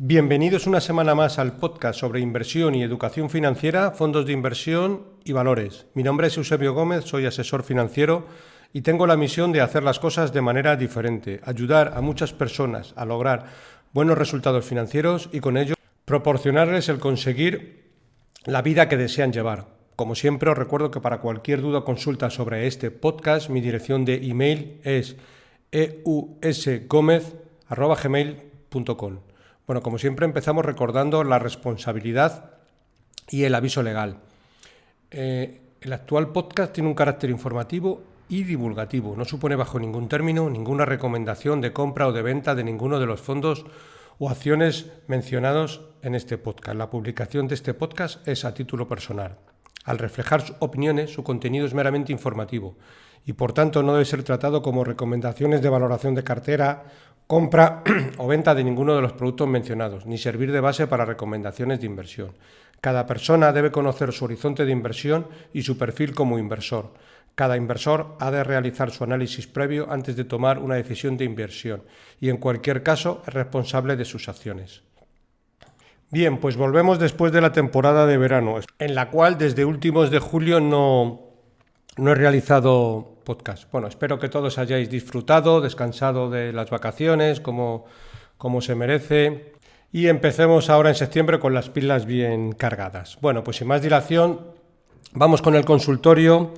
Bienvenidos una semana más al podcast sobre inversión y educación financiera, fondos de inversión y valores. Mi nombre es Eusebio Gómez, soy asesor financiero y tengo la misión de hacer las cosas de manera diferente, ayudar a muchas personas a lograr buenos resultados financieros y con ello proporcionarles el conseguir la vida que desean llevar. Como siempre, os recuerdo que para cualquier duda o consulta sobre este podcast, mi dirección de email es eusgomez@gmail.com. Bueno, como siempre empezamos recordando la responsabilidad y el aviso legal. El actual podcast tiene un carácter informativo y divulgativo. No supone bajo ningún término ninguna recomendación de compra o de venta de ninguno de los fondos o acciones mencionados en este podcast. La publicación de este podcast es a título personal. Al reflejar sus opiniones, su contenido es meramente informativo y por tanto no debe ser tratado como recomendaciones de valoración de cartera, compra o venta de ninguno de los productos mencionados, ni servir de base para recomendaciones de inversión. Cada persona debe conocer su horizonte de inversión y su perfil como inversor. Cada inversor ha de realizar su análisis previo antes de tomar una decisión de inversión y en cualquier caso es responsable de sus acciones. Bien, pues volvemos después de la temporada de verano, en la cual desde últimos de julio no he realizado podcast. Bueno, espero que todos hayáis disfrutado, descansado de las vacaciones como se merece y empecemos ahora en septiembre con las pilas bien cargadas. Bueno, pues sin más dilación, vamos con el consultorio.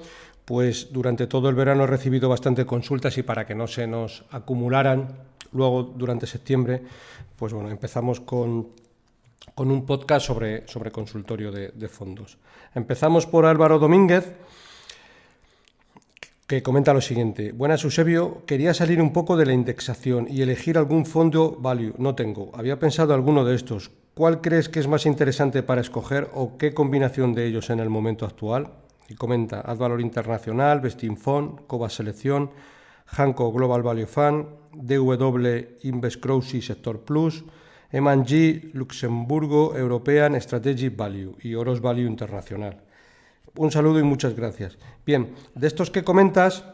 Pues durante todo el verano he recibido bastante consultas y para que no se nos acumularan luego durante septiembre, pues bueno, empezamos con un podcast sobre consultorio de fondos. Empezamos por Álvaro Domínguez, que comenta lo siguiente. Buenas, Eusebio. Quería salir un poco de la indexación y elegir algún fondo value. No tengo. Había pensado alguno de estos. ¿Cuál crees que es más interesante para escoger o qué combinación de ellos en el momento actual? Y comenta Advalor Internacional, Vestinfond, Cobas Selección, Hanco Global Value Fund, DW Invest Growth Sector Plus, M&G Luxemburgo European Strategic Value y Oros Value Internacional. Un saludo y muchas gracias. Bien, de estos que comentas,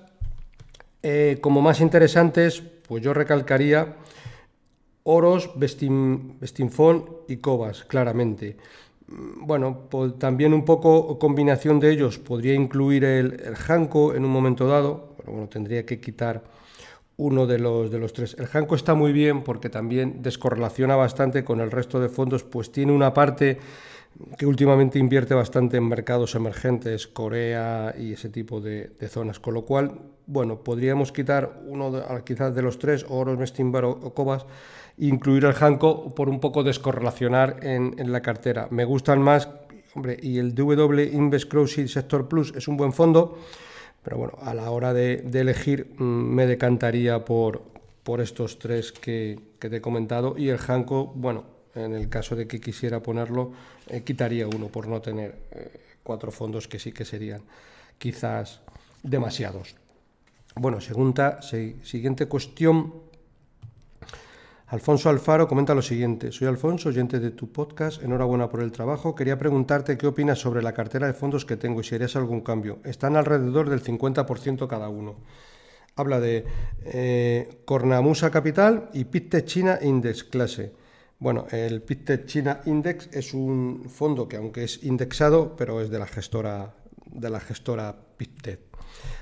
como más interesantes, pues yo recalcaría Oros, Vestinfond y Cobas, claramente. Bueno, pues también un poco combinación de ellos podría incluir el Hanco en un momento dado, pero bueno, tendría que quitar uno de los tres. El Hanco está muy bien porque también descorrelaciona bastante con el resto de fondos, pues tiene una parte que últimamente invierte bastante en mercados emergentes, Corea y ese tipo de zonas, con lo cual, bueno, podríamos quitar quizás de los tres, Oros, Vestinfond o Cobas, e incluir el Hanco por un poco descorrelacionar en la cartera. Me gustan más, hombre, y el DW Invest Growth Sector Plus es un buen fondo, pero bueno, a la hora de elegir me decantaría por estos tres que te he comentado, y el Hanco, bueno, en el caso de que quisiera ponerlo, quitaría uno por no tener cuatro fondos que sí que serían quizás demasiados. Bueno, siguiente cuestión. Alfonso Alfaro comenta lo siguiente. Soy Alfonso, oyente de tu podcast. Enhorabuena por el trabajo. Quería preguntarte qué opinas sobre la cartera de fondos que tengo y si harías algún cambio. Están alrededor del 50% cada uno. Habla de Cornamusa Capital y Pictet China Index Clase. Bueno, el Pictet China Index es un fondo que, aunque es indexado, pero es de la gestora Pictet.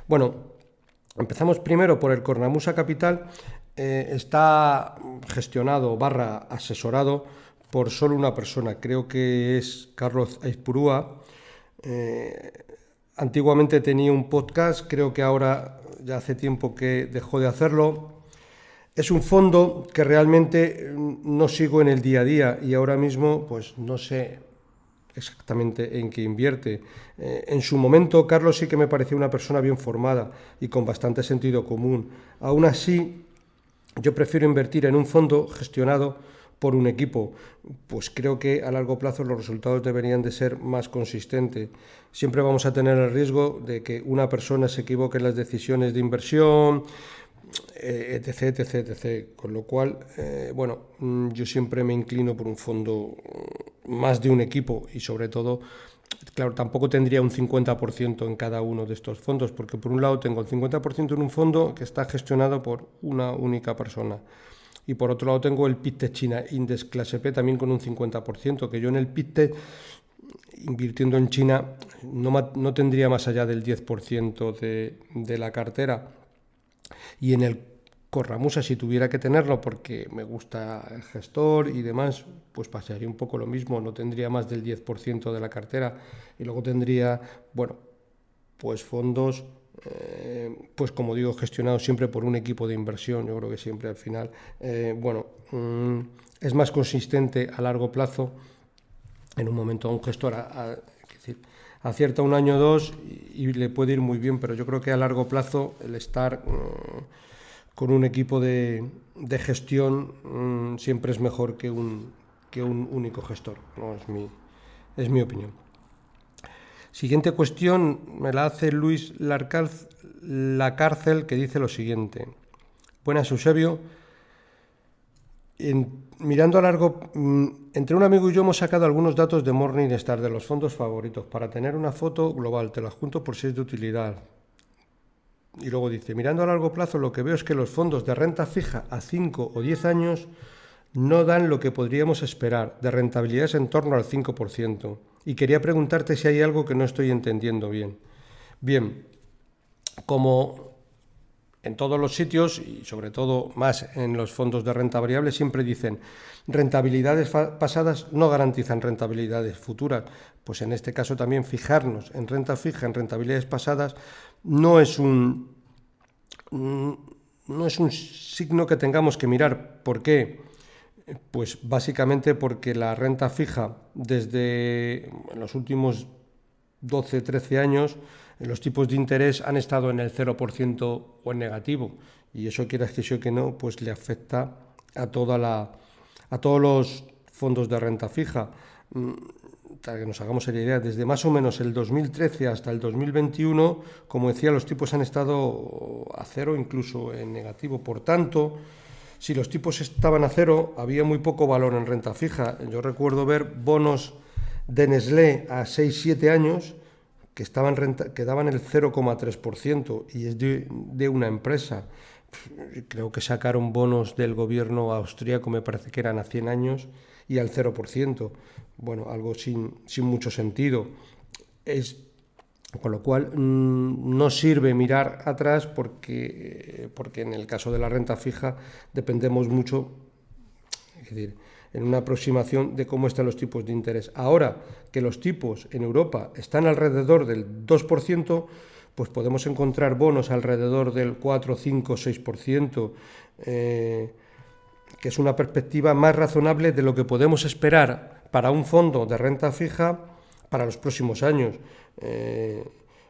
Bueno, empezamos primero por el Cornamusa Capital. Está gestionado / asesorado por solo una persona, creo que es Carlos Aizpurúa. Antiguamente tenía un podcast, creo que ahora ya hace tiempo que dejó de hacerlo. Es un fondo que realmente no sigo en el día a día y ahora mismo pues no sé exactamente en qué invierte. En su momento Carlos sí que me parecía una persona bien formada y con bastante sentido común. Aún así, yo prefiero invertir en un fondo gestionado por un equipo, pues creo que a largo plazo los resultados deberían de ser más consistentes. Siempre vamos a tener el riesgo de que una persona se equivoque en las decisiones de inversión, etc. Con lo cual, bueno, yo siempre me inclino por un fondo más de un equipo y sobre todo, claro, tampoco tendría un 50% en cada uno de estos fondos, porque por un lado tengo el 50% en un fondo que está gestionado por una única persona. Y por otro lado tengo el PICTE China Index Clase P también con un 50%, que yo en el PICTE, invirtiendo en China, no tendría más allá del 10% de la cartera. Y en el Corramusa, si tuviera que tenerlo, porque me gusta el gestor y demás, pues pasaría un poco lo mismo, no tendría más del 10% de la cartera. Y luego tendría, bueno, pues fondos, pues como digo, gestionados siempre por un equipo de inversión. Yo creo que siempre al final, es más consistente a largo plazo. En un momento a un gestor acierta un año o dos y le puede ir muy bien, pero yo creo que a largo plazo el estar con un equipo de gestión siempre es mejor que un único gestor, ¿no? Es mi opinión. Siguiente cuestión me la hace Luis Lacárcel, que dice lo siguiente. Buenas, Eusebio. Mirando a largo, entre un amigo y yo hemos sacado algunos datos de Morningstar de los fondos favoritos para tener una foto global. Te las junto por si es de utilidad. Y luego dice, mirando a largo plazo, lo que veo es que los fondos de renta fija a 5 o 10 años no dan lo que podríamos esperar, de rentabilidades en torno al 5%. Y quería preguntarte si hay algo que no estoy entendiendo bien. Bien, como en todos los sitios, y sobre todo más en los fondos de renta variable, siempre dicen rentabilidades pasadas no garantizan rentabilidades futuras. Pues en este caso también fijarnos en renta fija, en rentabilidades pasadas, no es un signo que tengamos que mirar. ¿Por qué? Pues básicamente porque la renta fija desde los últimos 12, 13 años, los tipos de interés han estado en el 0% o en negativo, y eso, quieras que sí o que no, pues le afecta a todos los fondos de renta fija. Para que nos hagamos la idea, desde más o menos el 2013 hasta el 2021, como decía, los tipos han estado a cero, incluso en negativo. Por tanto, si los tipos estaban a cero, había muy poco valor en renta fija. Yo recuerdo ver bonos de Nestlé a 6-7 años que daban el 0,3%, y es de una empresa. Creo que sacaron bonos del gobierno austríaco, me parece que eran a 100 años y al 0%. Bueno, algo sin mucho sentido. Con lo cual no sirve mirar atrás porque en el caso de la renta fija dependemos mucho, es decir, en una aproximación de cómo están los tipos de interés. Ahora que los tipos en Europa están alrededor del 2%, pues podemos encontrar bonos alrededor del 4, 5, 6%, que es una perspectiva más razonable de lo que podemos esperar para un fondo de renta fija para los próximos años.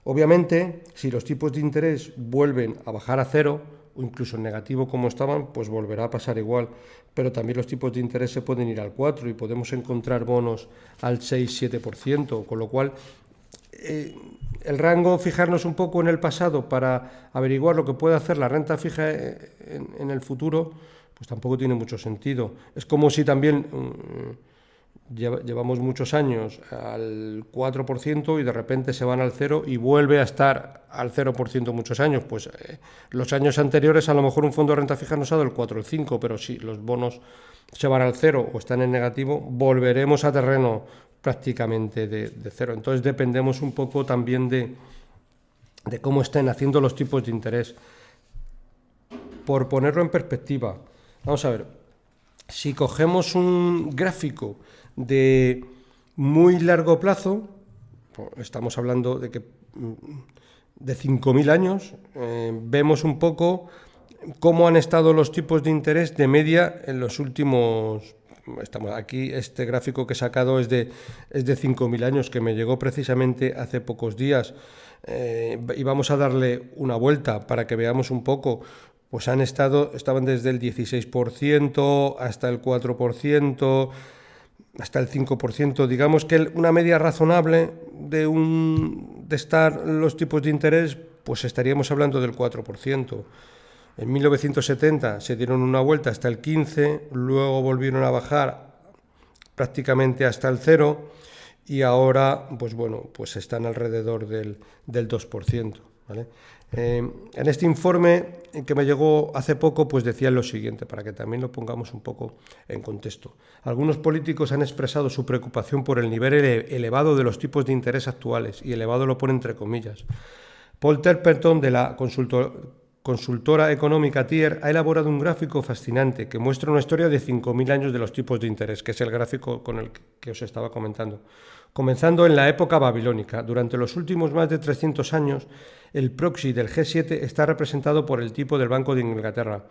Obviamente, si los tipos de interés vuelven a bajar a cero, o incluso en negativo como estaban, pues volverá a pasar igual. Pero también los tipos de interés se pueden ir al 4 y podemos encontrar bonos al 6-7%, con lo cual el rango, fijarnos un poco en el pasado para averiguar lo que puede hacer la renta fija en el futuro, pues tampoco tiene mucho sentido. Es como si también llevamos muchos años al 4% y de repente se van al 0 y vuelve a estar al 0% muchos años. Pues los años anteriores a lo mejor un fondo de renta fija nos ha dado el 4 o el 5, pero si los bonos se van al 0 o están en negativo, volveremos a terreno prácticamente de 0. Entonces dependemos un poco también de cómo estén haciendo los tipos de interés. Por ponerlo en perspectiva, vamos a ver, si cogemos un gráfico de muy largo plazo, estamos hablando de 5.000 años, vemos un poco cómo han estado los tipos de interés de media en los últimos. Estamos aquí, este gráfico que he sacado es de 5.000 años, que me llegó precisamente hace pocos días, y vamos a darle una vuelta para que veamos un poco. Pues estaban desde el 16% hasta el 4%, hasta el 5%. Digamos que una media razonable de estar los tipos de interés, pues estaríamos hablando del 4%. En 1970 se dieron una vuelta hasta el 15%, luego volvieron a bajar prácticamente hasta el 0%, y ahora pues están alrededor del 2%. ¿Vale? En este informe que me llegó hace poco, pues decían lo siguiente, para que también lo pongamos un poco en contexto. Algunos políticos han expresado su preocupación por el nivel elevado de los tipos de interés actuales, y elevado lo pone entre comillas. Paul Terperton, de la consultora económica Tier, ha elaborado un gráfico fascinante que muestra una historia de 5.000 años de los tipos de interés, que es el gráfico con el que os estaba comentando. Comenzando en la época babilónica, durante los últimos más de 300 años, el proxy del G7 está representado por el tipo del Banco de Inglaterra.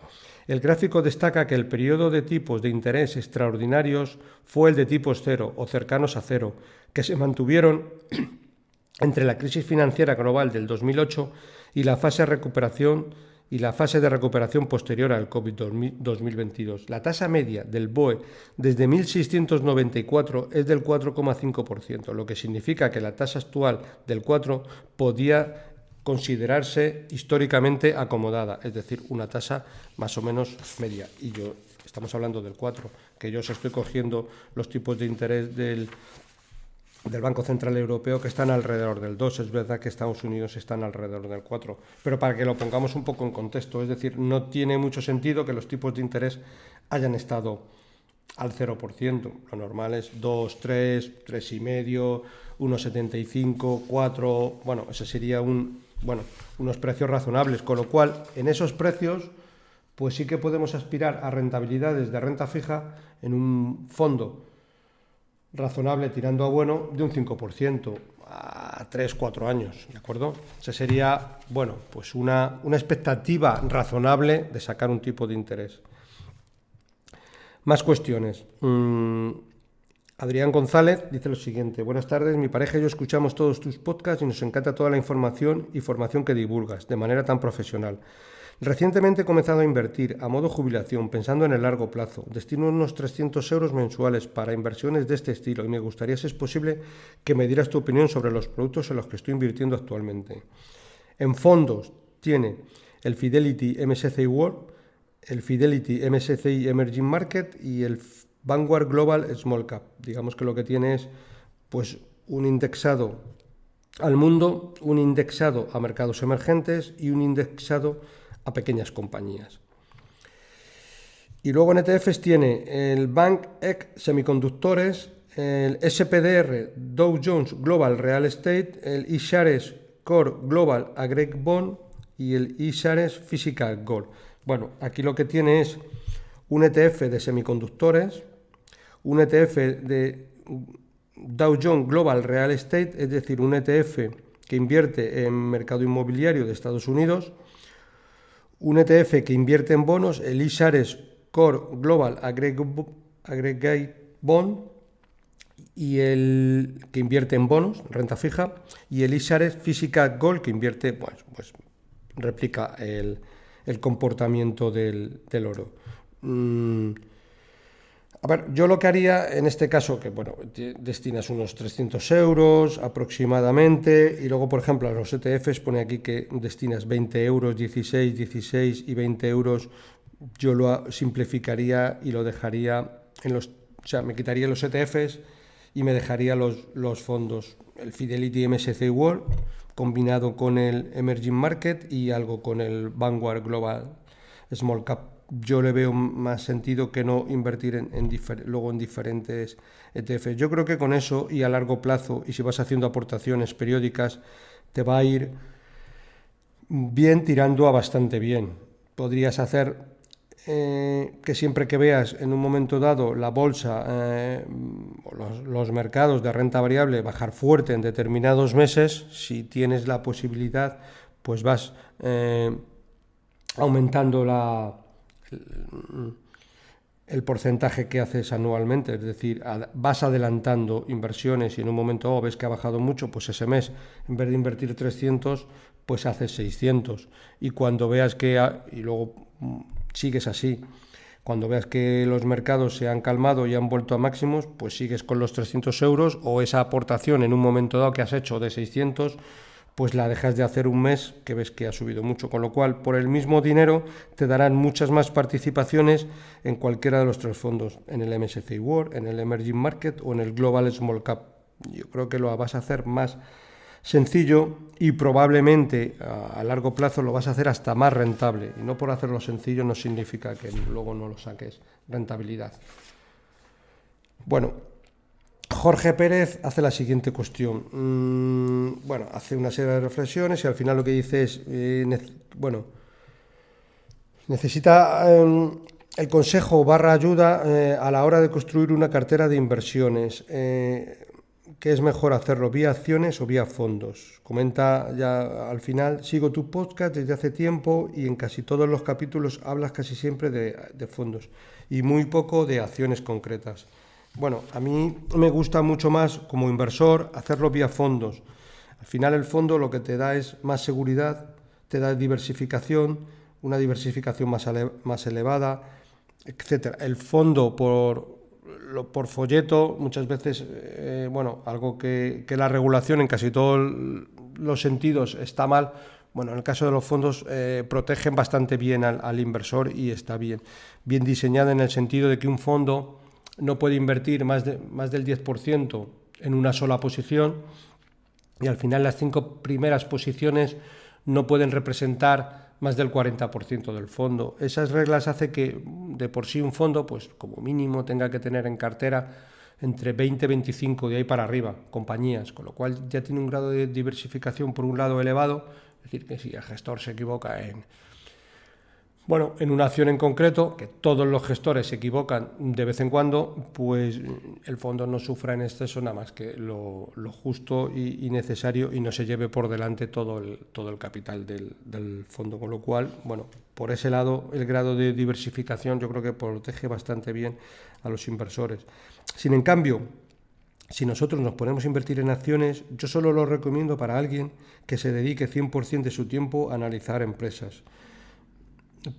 El gráfico destaca que el periodo de tipos de interés extraordinarios fue el de tipos cero o cercanos a cero, que se mantuvieron entre la crisis financiera global del 2008 y la fase de recuperación posterior al COVID-2022. La tasa media del BOE desde 1694 es del 4,5%, lo que significa que la tasa actual del 4 podía considerarse históricamente acomodada, es decir, una tasa más o menos media. Y estamos hablando del 4, que yo os estoy cogiendo los tipos de interés del Banco Central Europeo, que están alrededor del 2. Es verdad que Estados Unidos están alrededor del 4, pero para que lo pongamos un poco en contexto, es decir, no tiene mucho sentido que los tipos de interés hayan estado al 0%. Lo normal es 2, 3, 3,5, 1,75, 4, bueno, ese sería unos precios razonables, con lo cual en esos precios pues sí que podemos aspirar a rentabilidades de renta fija en un fondo razonable tirando a bueno de un 5% a 3-4 años, ¿de acuerdo? Esa sería, pues una expectativa razonable de sacar un tipo de interés. Más cuestiones. Adrián González dice lo siguiente: buenas tardes, mi pareja y yo escuchamos todos tus podcasts y nos encanta toda la información y formación que divulgas de manera tan profesional. Recientemente he comenzado a invertir a modo jubilación, pensando en el largo plazo. Destino unos 300 euros mensuales para inversiones de este estilo y me gustaría, si es posible, que me dieras tu opinión sobre los productos en los que estoy invirtiendo actualmente. En fondos tiene el Fidelity MSCI World, el Fidelity MSCI Emerging Market y el Vanguard Global Small Cap. Digamos que lo que tiene es pues un indexado al mundo, un indexado a mercados emergentes y un indexado a pequeñas compañías. Y luego en ETFs tiene el Bank EC Semiconductores, el SPDR Dow Jones Global Real Estate, el iShares Core Global Agri Bond y el iShares Physical Gold. Bueno, aquí lo que tiene es un ETF de semiconductores, un ETF de Dow Jones Global Real Estate, es decir, un ETF que invierte en mercado inmobiliario de Estados Unidos, un ETF que invierte en bonos, el iShares Core Global Aggregate Bond, y el que invierte en bonos, renta fija, y el iShares Physical Gold, que invierte, pues replica el comportamiento del oro. A ver, yo lo que haría en este caso, que destinas unos 300 euros aproximadamente, y luego, por ejemplo, a los ETFs pone aquí que destinas 20 euros, 16 y 20 euros. Yo lo simplificaría y lo dejaría me quitaría los ETFs y me dejaría los fondos, el Fidelity MSCI World, combinado con el Emerging Market y algo con el Vanguard Global Small Cap. Yo le veo más sentido que no invertir luego en diferentes ETFs. Yo creo que con eso y a largo plazo, y si vas haciendo aportaciones periódicas, te va a ir bien, tirando a bastante bien. Podrías hacer que siempre que veas en un momento dado la bolsa, los mercados de renta variable bajar fuerte en determinados meses, si tienes la posibilidad, pues vas aumentando el porcentaje que haces anualmente, es decir, vas adelantando inversiones y en un momento dado ves que ha bajado mucho, pues ese mes, en vez de invertir 300, pues haces 600. Y cuando veas y luego sigues así, cuando veas que los mercados se han calmado y han vuelto a máximos, pues sigues con los 300 euros, o esa aportación en un momento dado que has hecho de 600, pues la dejas de hacer un mes que ves que ha subido mucho, con lo cual por el mismo dinero te darán muchas más participaciones en cualquiera de los tres fondos, en el MSCI World, en el Emerging Market o en el Global Small Cap. Yo creo que lo vas a hacer más sencillo y probablemente a largo plazo lo vas a hacer hasta más rentable. Y no por hacerlo sencillo no significa que luego no lo saques rentabilidad. Bueno, Jorge Pérez hace la siguiente cuestión. Bueno, hace una serie de reflexiones y al final lo que dice es, necesita el consejo / ayuda a la hora de construir una cartera de inversiones. ¿Qué es mejor hacerlo, vía acciones o vía fondos? Comenta ya al final: sigo tu podcast desde hace tiempo y en casi todos los capítulos hablas casi siempre de fondos y muy poco de acciones concretas. Bueno, a mí me gusta mucho más como inversor hacerlo vía fondos. Al final el fondo lo que te da es más seguridad, te da diversificación, una diversificación más elevada, etcétera. El fondo por folleto, muchas veces, algo que la regulación en casi todos los sentidos está mal. Bueno, en el caso de los fondos protegen bastante bien al inversor y está bien diseñada en el sentido de que un fondo no puede invertir más del 10% en una sola posición y al final las 5 primeras posiciones no pueden representar más del 40% del fondo. Esas reglas hacen que de por sí un fondo, pues como mínimo, tenga que tener en cartera entre 20 y 25 de ahí para arriba compañías, con lo cual ya tiene un grado de diversificación por un lado elevado. Es decir, que si el gestor se equivoca en una acción en concreto, que todos los gestores se equivocan de vez en cuando, pues el fondo no sufra en exceso, nada más que lo justo y necesario, y no se lleve por delante todo el capital del fondo. Con lo cual, por ese lado, el grado de diversificación yo creo que protege bastante bien a los inversores. Sin en cambio, si nosotros nos ponemos a invertir en acciones, yo solo lo recomiendo para alguien que se dedique 100% de su tiempo a analizar empresas,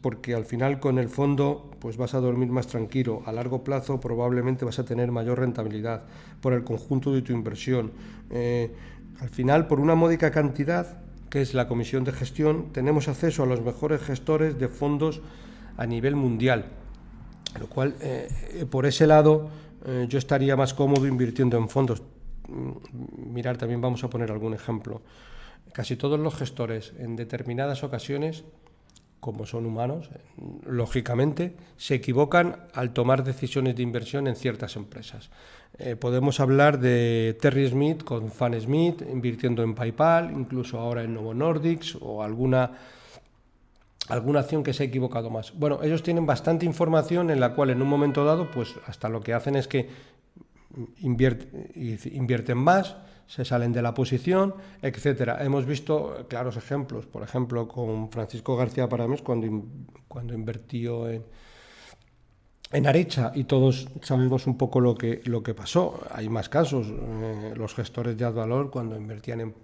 porque al final con el fondo pues vas a dormir más tranquilo. A largo plazo probablemente vas a tener mayor rentabilidad por el conjunto de tu inversión. Al final, por una módica cantidad, que es la comisión de gestión, tenemos acceso a los mejores gestores de fondos a nivel mundial, lo cual por ese lado yo estaría más cómodo invirtiendo en fondos. Mirar, también vamos a poner algún ejemplo. Casi todos los gestores en determinadas ocasiones, como son humanos, lógicamente, se equivocan al tomar decisiones de inversión en ciertas empresas. Podemos hablar de Terry Smith con Fan Smith, invirtiendo en PayPal, incluso ahora en Novo Nordisk, o alguna acción que se ha equivocado más. Bueno, ellos tienen bastante información en la cual en un momento dado, pues hasta lo que hacen es que invierten más, se salen de la posición, etcétera. Hemos visto claros ejemplos, por ejemplo, con Francisco García Paramés cuando invirtió en Arecha, y todos sabemos un poco lo que pasó. Hay más casos. Los gestores de Advalor, cuando invertían en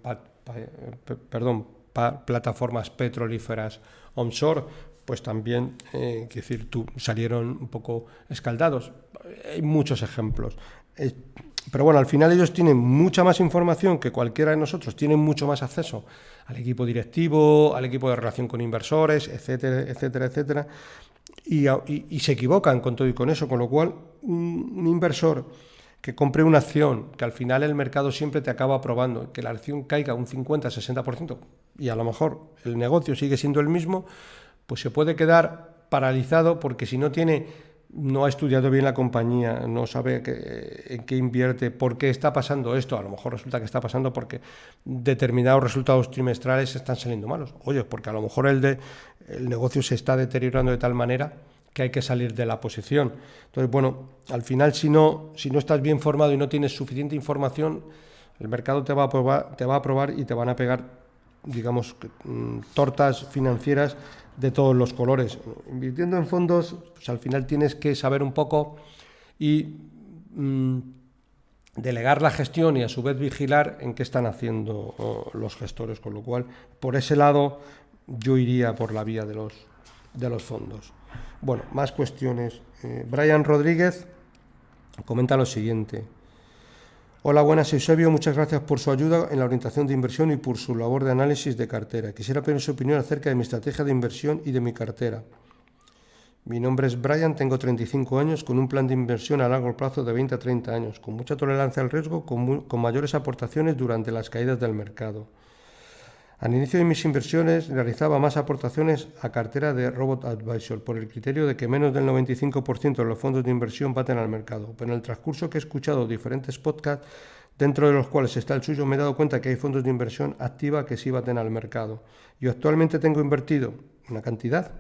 plataformas petrolíferas onshore, pues también salieron un poco escaldados. Hay muchos ejemplos. Pero bueno, al final ellos tienen mucha más información que cualquiera de nosotros, tienen mucho más acceso al equipo directivo, al equipo de relación con inversores, etcétera, etcétera, etcétera, y se equivocan con todo y con eso, con lo cual un inversor que compre una acción, que al final el mercado siempre te acaba aprobando, que la acción caiga un 50-60% y a lo mejor el negocio sigue siendo el mismo, pues se puede quedar paralizado, porque si no ha estudiado bien la compañía, no sabe en qué invierte, por qué está pasando esto. A lo mejor resulta que está pasando porque determinados resultados trimestrales están saliendo malos. Oye, porque a lo mejor el negocio se está deteriorando de tal manera que hay que salir de la posición. Entonces, al final, si no estás bien formado y no tienes suficiente información, el mercado te va a aprobar y te van a pegar, digamos, tortas financieras de todos los colores. Invirtiendo en fondos, pues al final tienes que saber un poco y delegar la gestión y a su vez vigilar en qué están haciendo los gestores, con lo cual por ese lado yo iría por la vía de los fondos. Bueno, más cuestiones. Brian Rodríguez comenta lo siguiente: hola, buenas, Eusebio, muchas gracias por su ayuda en la orientación de inversión y por su labor de análisis de cartera. Quisiera pedir su opinión acerca de mi estrategia de inversión y de mi cartera. Mi nombre es Brian, tengo 35 años, con un plan de inversión a largo plazo de 20 a 30 años, con mucha tolerancia al riesgo, con mayores aportaciones durante las caídas del mercado. Al inicio de mis inversiones realizaba más aportaciones a cartera de Robot Advisor por el criterio de que menos del 95% de los fondos de inversión baten al mercado. Pero en el transcurso que he escuchado diferentes podcasts, dentro de los cuales está el suyo, me he dado cuenta que hay fondos de inversión activa que sí baten al mercado. Yo actualmente tengo invertido una cantidad,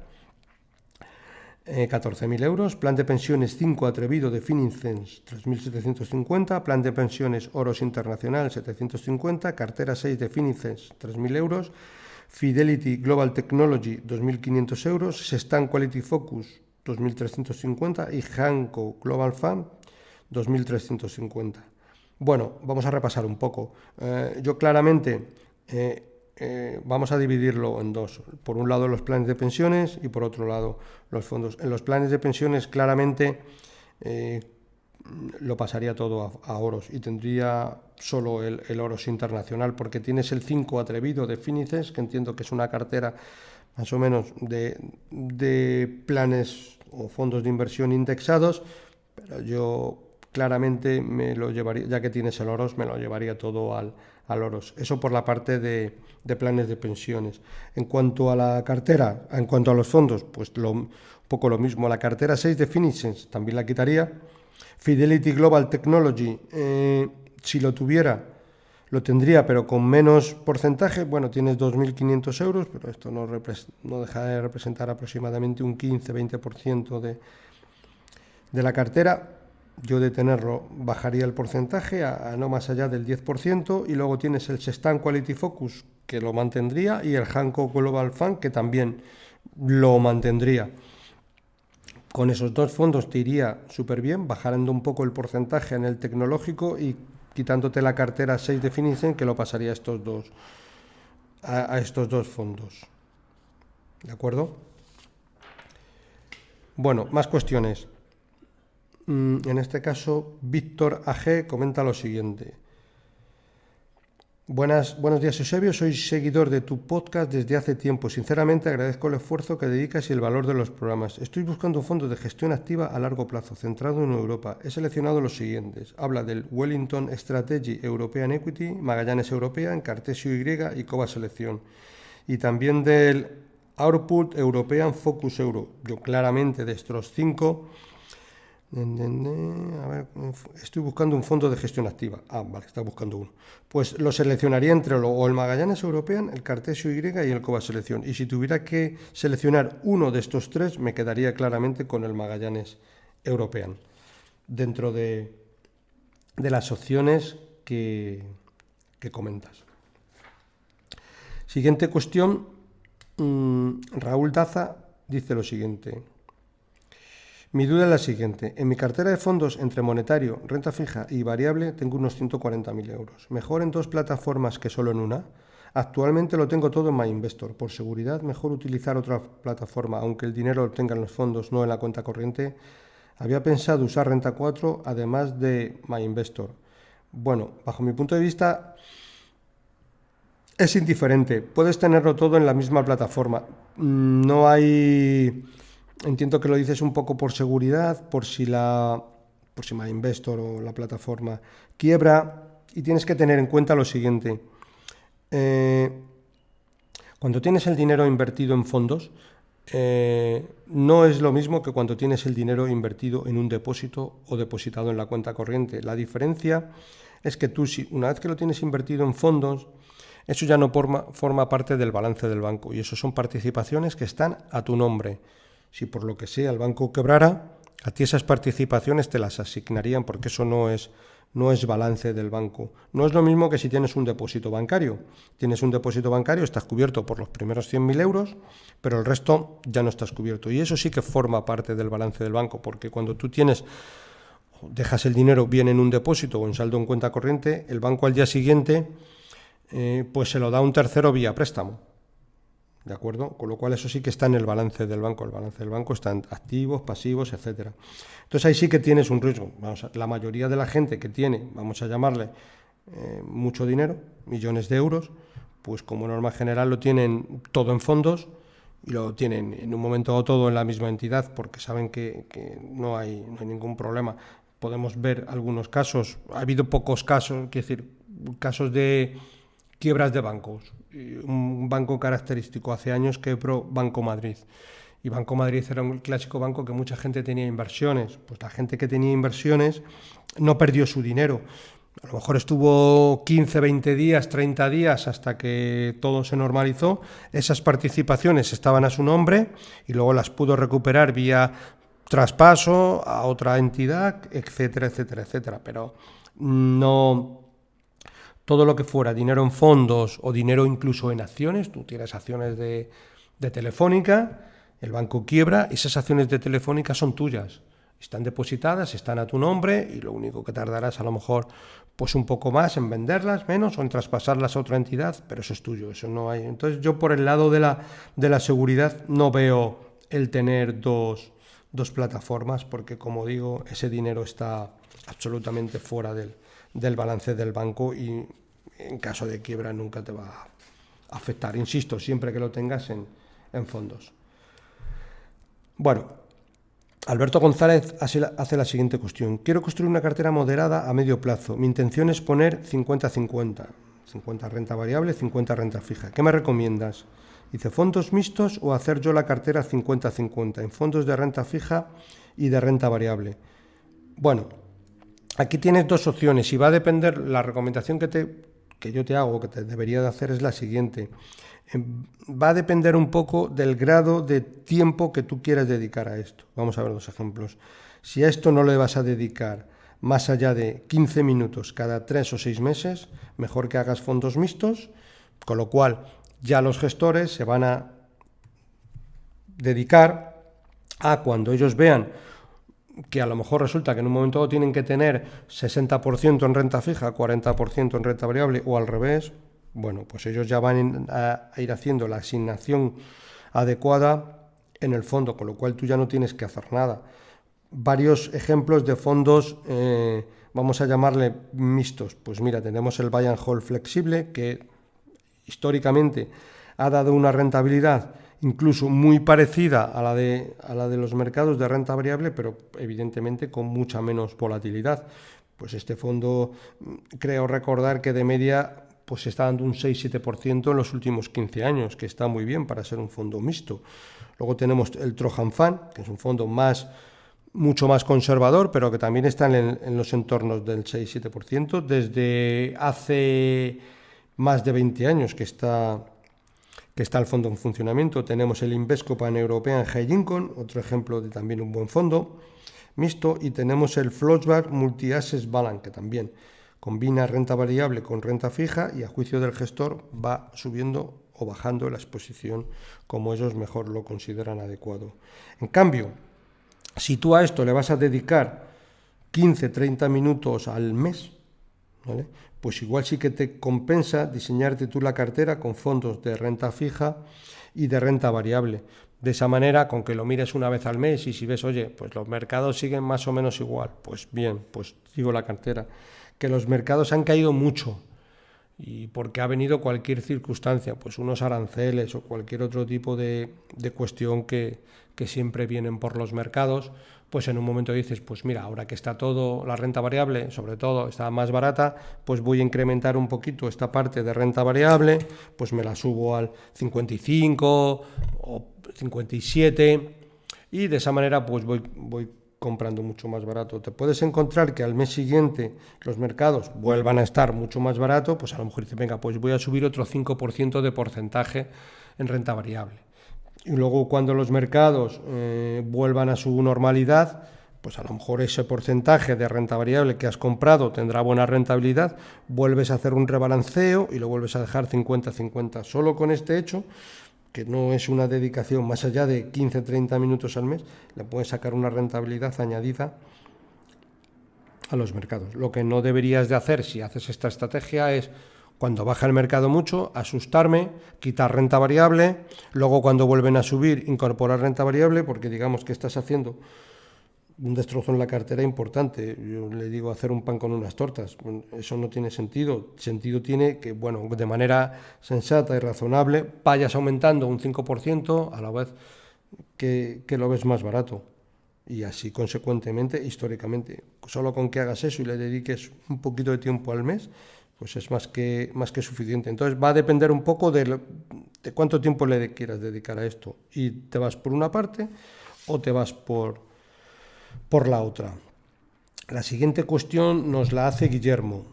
14.000 euros, plan de pensiones 5 atrevido de Fininvest 3.750, plan de pensiones Oros Internacional 750, cartera 6 de Fininvest 3.000 euros, Fidelity Global Technology 2.500 euros, Sestan Quality Focus 2.350 y Hanco Global Fund 2.350. Bueno, vamos a repasar un poco. Yo claramente vamos a dividirlo en dos. Por un lado los planes de pensiones y por otro lado los fondos. En los planes de pensiones claramente lo pasaría todo a Oros y tendría solo el Oros Internacional, porque tienes el 5 atrevido de Fininvest, que entiendo que es una cartera más o menos de planes o fondos de inversión indexados, pero yo claramente me lo llevaría, ya que tienes el Oros, me lo llevaría todo al Oros. Eso por la parte de planes de pensiones. En cuanto a la cartera, en cuanto a los fondos, pues un poco lo mismo. La cartera 6 de Fininvest también la quitaría. Fidelity Global Technology, si lo tuviera, lo tendría, pero con menos porcentaje. Bueno, tienes 2.500 euros, pero esto no deja de representar aproximadamente un 15-20% de la cartera. Yo de tenerlo bajaría el porcentaje a no más allá del 10%, y luego tienes el Sestan Quality Focus, que lo mantendría, y el Hanco Global Fund, que también lo mantendría. Con esos dos fondos te iría súper bien, bajando un poco el porcentaje en el tecnológico y quitándote la cartera 6 de Fininvest, que lo pasaría a estos dos fondos. ¿De acuerdo? Bueno, más cuestiones. En este caso, Víctor AG comenta lo siguiente. Buenos días, Eusebio. Soy seguidor de tu podcast desde hace tiempo. Sinceramente, agradezco el esfuerzo que dedicas y el valor de los programas. Estoy buscando un fondo de gestión activa a largo plazo, centrado en Europa. He seleccionado los siguientes. Habla del Wellington Strategy European Equity, Magallanes European, Cartesio Y y Cova Selección. Y también del Output European Focus Euro. Yo claramente de estos 5... A ver, estoy buscando un fondo de gestión activa. Vale, está buscando uno. Pues lo seleccionaría entre o el Magallanes European, el Cartesio Y y el Cova Selección. Y si tuviera que seleccionar uno de estos tres, me quedaría claramente con el Magallanes European, dentro de las opciones que comentas. Siguiente cuestión. Raúl Daza dice lo siguiente. Mi duda es la siguiente. En mi cartera de fondos entre monetario, renta fija y variable tengo unos 140.000 euros. ¿Mejor en dos plataformas que solo en una? Actualmente lo tengo todo en MyInvestor. Por seguridad, mejor utilizar otra plataforma, aunque el dinero lo tenga en los fondos, no en la cuenta corriente. Había pensado usar Renta 4 además de MyInvestor. Bueno, bajo mi punto de vista es indiferente. Puedes tenerlo todo en la misma plataforma. No hay... Entiendo que lo dices un poco por seguridad, por si MyInvestor o la plataforma quiebra, y tienes que tener en cuenta lo siguiente. Cuando tienes el dinero invertido en fondos, no es lo mismo que cuando tienes el dinero invertido en un depósito o depositado en la cuenta corriente. La diferencia es que tú, una vez que lo tienes invertido en fondos, eso ya no forma parte del balance del banco, y eso son participaciones que están a tu nombre. Si por lo que sea el banco quebrara, a ti esas participaciones te las asignarían, porque eso no es balance del banco. No es lo mismo que si tienes un depósito bancario. Tienes un depósito bancario, estás cubierto por los primeros 100.000 euros, pero el resto ya no estás cubierto. Y eso sí que forma parte del balance del banco, porque cuando tú dejas el dinero bien en un depósito o en saldo en cuenta corriente, el banco al día siguiente pues se lo da a un tercero vía préstamo. ¿De acuerdo? Con lo cual eso sí que está en el balance del banco. El balance del banco está en activos, pasivos, etcétera. Entonces ahí sí que tienes un riesgo. La mayoría de la gente que tiene, vamos a llamarle, mucho dinero, millones de euros, pues como norma general lo tienen todo en fondos, y lo tienen en un momento todo en la misma entidad porque saben que no hay ningún problema. Podemos ver algunos casos, ha habido pocos casos, quiero decir, casos de quiebras de bancos. Un banco característico hace años quebró Banco Madrid. Y Banco Madrid era un clásico banco que mucha gente tenía inversiones. Pues la gente que tenía inversiones no perdió su dinero. A lo mejor estuvo 15, 20 días, 30 días hasta que todo se normalizó. Esas participaciones estaban a su nombre y luego las pudo recuperar vía traspaso a otra entidad, etcétera, etcétera, etcétera. Pero no todo lo que fuera dinero en fondos o dinero incluso en acciones, tú tienes acciones de Telefónica, el banco quiebra, esas acciones de Telefónica son tuyas. Están depositadas, están a tu nombre y lo único que tardarás a lo mejor pues un poco más en venderlas, menos, o en traspasarlas a otra entidad, pero eso es tuyo, eso no hay. Entonces yo por el lado de la seguridad no veo el tener dos plataformas porque, como digo, ese dinero está absolutamente fuera del balance del banco y en caso de quiebra nunca te va a afectar, insisto, siempre que lo tengas en fondos. Bueno, Alberto González hace la siguiente cuestión. Quiero construir una cartera moderada a medio plazo. Mi intención es poner 50-50. 50 renta variable, 50 renta fija. ¿Qué me recomiendas? Dice, ¿fondos mixtos o hacer yo la cartera 50-50 en fondos de renta fija y de renta variable? Bueno, aquí tienes dos opciones y va a depender, la recomendación que yo te hago, que te debería de hacer es la siguiente. Va a depender un poco del grado de tiempo que tú quieras dedicar a esto. Vamos a ver dos ejemplos. Si a esto no le vas a dedicar más allá de 15 minutos cada 3 o 6 meses, mejor que hagas fondos mixtos, con lo cual ya los gestores se van a dedicar a cuando ellos vean que a lo mejor resulta que en un momento dado tienen que tener 60% en renta fija, 40% en renta variable o al revés. Bueno, pues ellos ya van a ir haciendo la asignación adecuada en el fondo, con lo cual tú ya no tienes que hacer nada. Varios ejemplos de fondos, vamos a llamarle mixtos. Pues mira, tenemos el buy and hold flexible, que históricamente ha dado una rentabilidad incluso muy parecida a la de los mercados de renta variable, pero evidentemente con mucha menos volatilidad. Pues este fondo, creo recordar que de media pues está dando un 6-7% en los últimos 15 años, que está muy bien para ser un fondo mixto. Luego tenemos el Trojan Fund, que es un fondo mucho más conservador, pero que también está en los entornos del 6-7%, desde hace más de 20 años que está el fondo en funcionamiento. Tenemos el Invesco Pan European High Income, otro ejemplo de también un buen fondo mixto, y tenemos el Flossback Multi-Assets Balance, que también combina renta variable con renta fija y a juicio del gestor va subiendo o bajando la exposición como ellos mejor lo consideran adecuado. En cambio, si tú a esto le vas a dedicar 15-30 minutos al mes, ¿vale?, pues igual sí que te compensa diseñarte tú la cartera con fondos de renta fija y de renta variable. De esa manera, con que lo mires una vez al mes y si ves, oye, pues los mercados siguen más o menos igual, pues bien, pues sigo la cartera. Que los mercados han caído mucho y porque ha venido cualquier circunstancia, pues unos aranceles o cualquier otro tipo de cuestión que siempre vienen por los mercados, pues en un momento dices, pues mira, ahora que está todo, la renta variable, sobre todo, está más barata, pues voy a incrementar un poquito esta parte de renta variable, pues me la subo al 55 o 57 y de esa manera pues voy comprando mucho más barato. Te puedes encontrar que al mes siguiente los mercados vuelvan a estar mucho más barato, pues a lo mejor dices, venga, pues voy a subir otro 5% de porcentaje en renta variable. Y luego cuando los mercados vuelvan a su normalidad, pues a lo mejor ese porcentaje de renta variable que has comprado tendrá buena rentabilidad, vuelves a hacer un rebalanceo y lo vuelves a dejar 50-50. Solo con este hecho, que no es una dedicación más allá de 15-30 minutos al mes, le puedes sacar una rentabilidad añadida a los mercados. Lo que no deberías de hacer si haces esta estrategia es, cuando baja el mercado mucho, asustarme, quitar renta variable, luego cuando vuelven a subir, incorporar renta variable, porque digamos que estás haciendo un destrozo en la cartera importante. Yo le digo hacer un pan con unas tortas. Eso no tiene sentido. Sentido tiene que, bueno, de manera sensata y razonable vayas aumentando un 5% a la vez que lo ves más barato. Y así, consecuentemente, históricamente. Solo con que hagas eso y le dediques un poquito de tiempo al mes, pues es más que suficiente. Entonces va a depender un poco de cuánto tiempo le quieras dedicar a esto. Y te vas por una parte o te vas por la otra. La siguiente cuestión nos la hace Guillermo.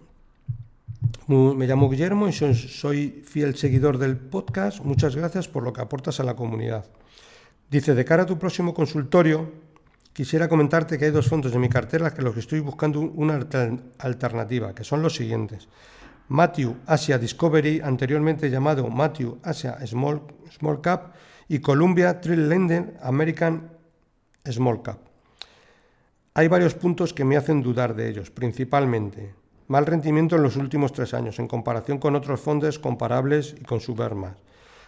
Me llamo Guillermo y soy fiel seguidor del podcast. Muchas gracias por lo que aportas a la comunidad. Dice, de cara a tu próximo consultorio, quisiera comentarte que hay 2 fondos de mi cartera que los que estoy buscando una alternativa, que son los siguientes. Matthew Asia Discovery, anteriormente llamado Matthew Asia Small Cap, y Columbia Trillium American Small Cap. Hay varios puntos que me hacen dudar de ellos, principalmente mal rendimiento en los últimos 3 años en comparación con otros fondos comparables y con Subvermas.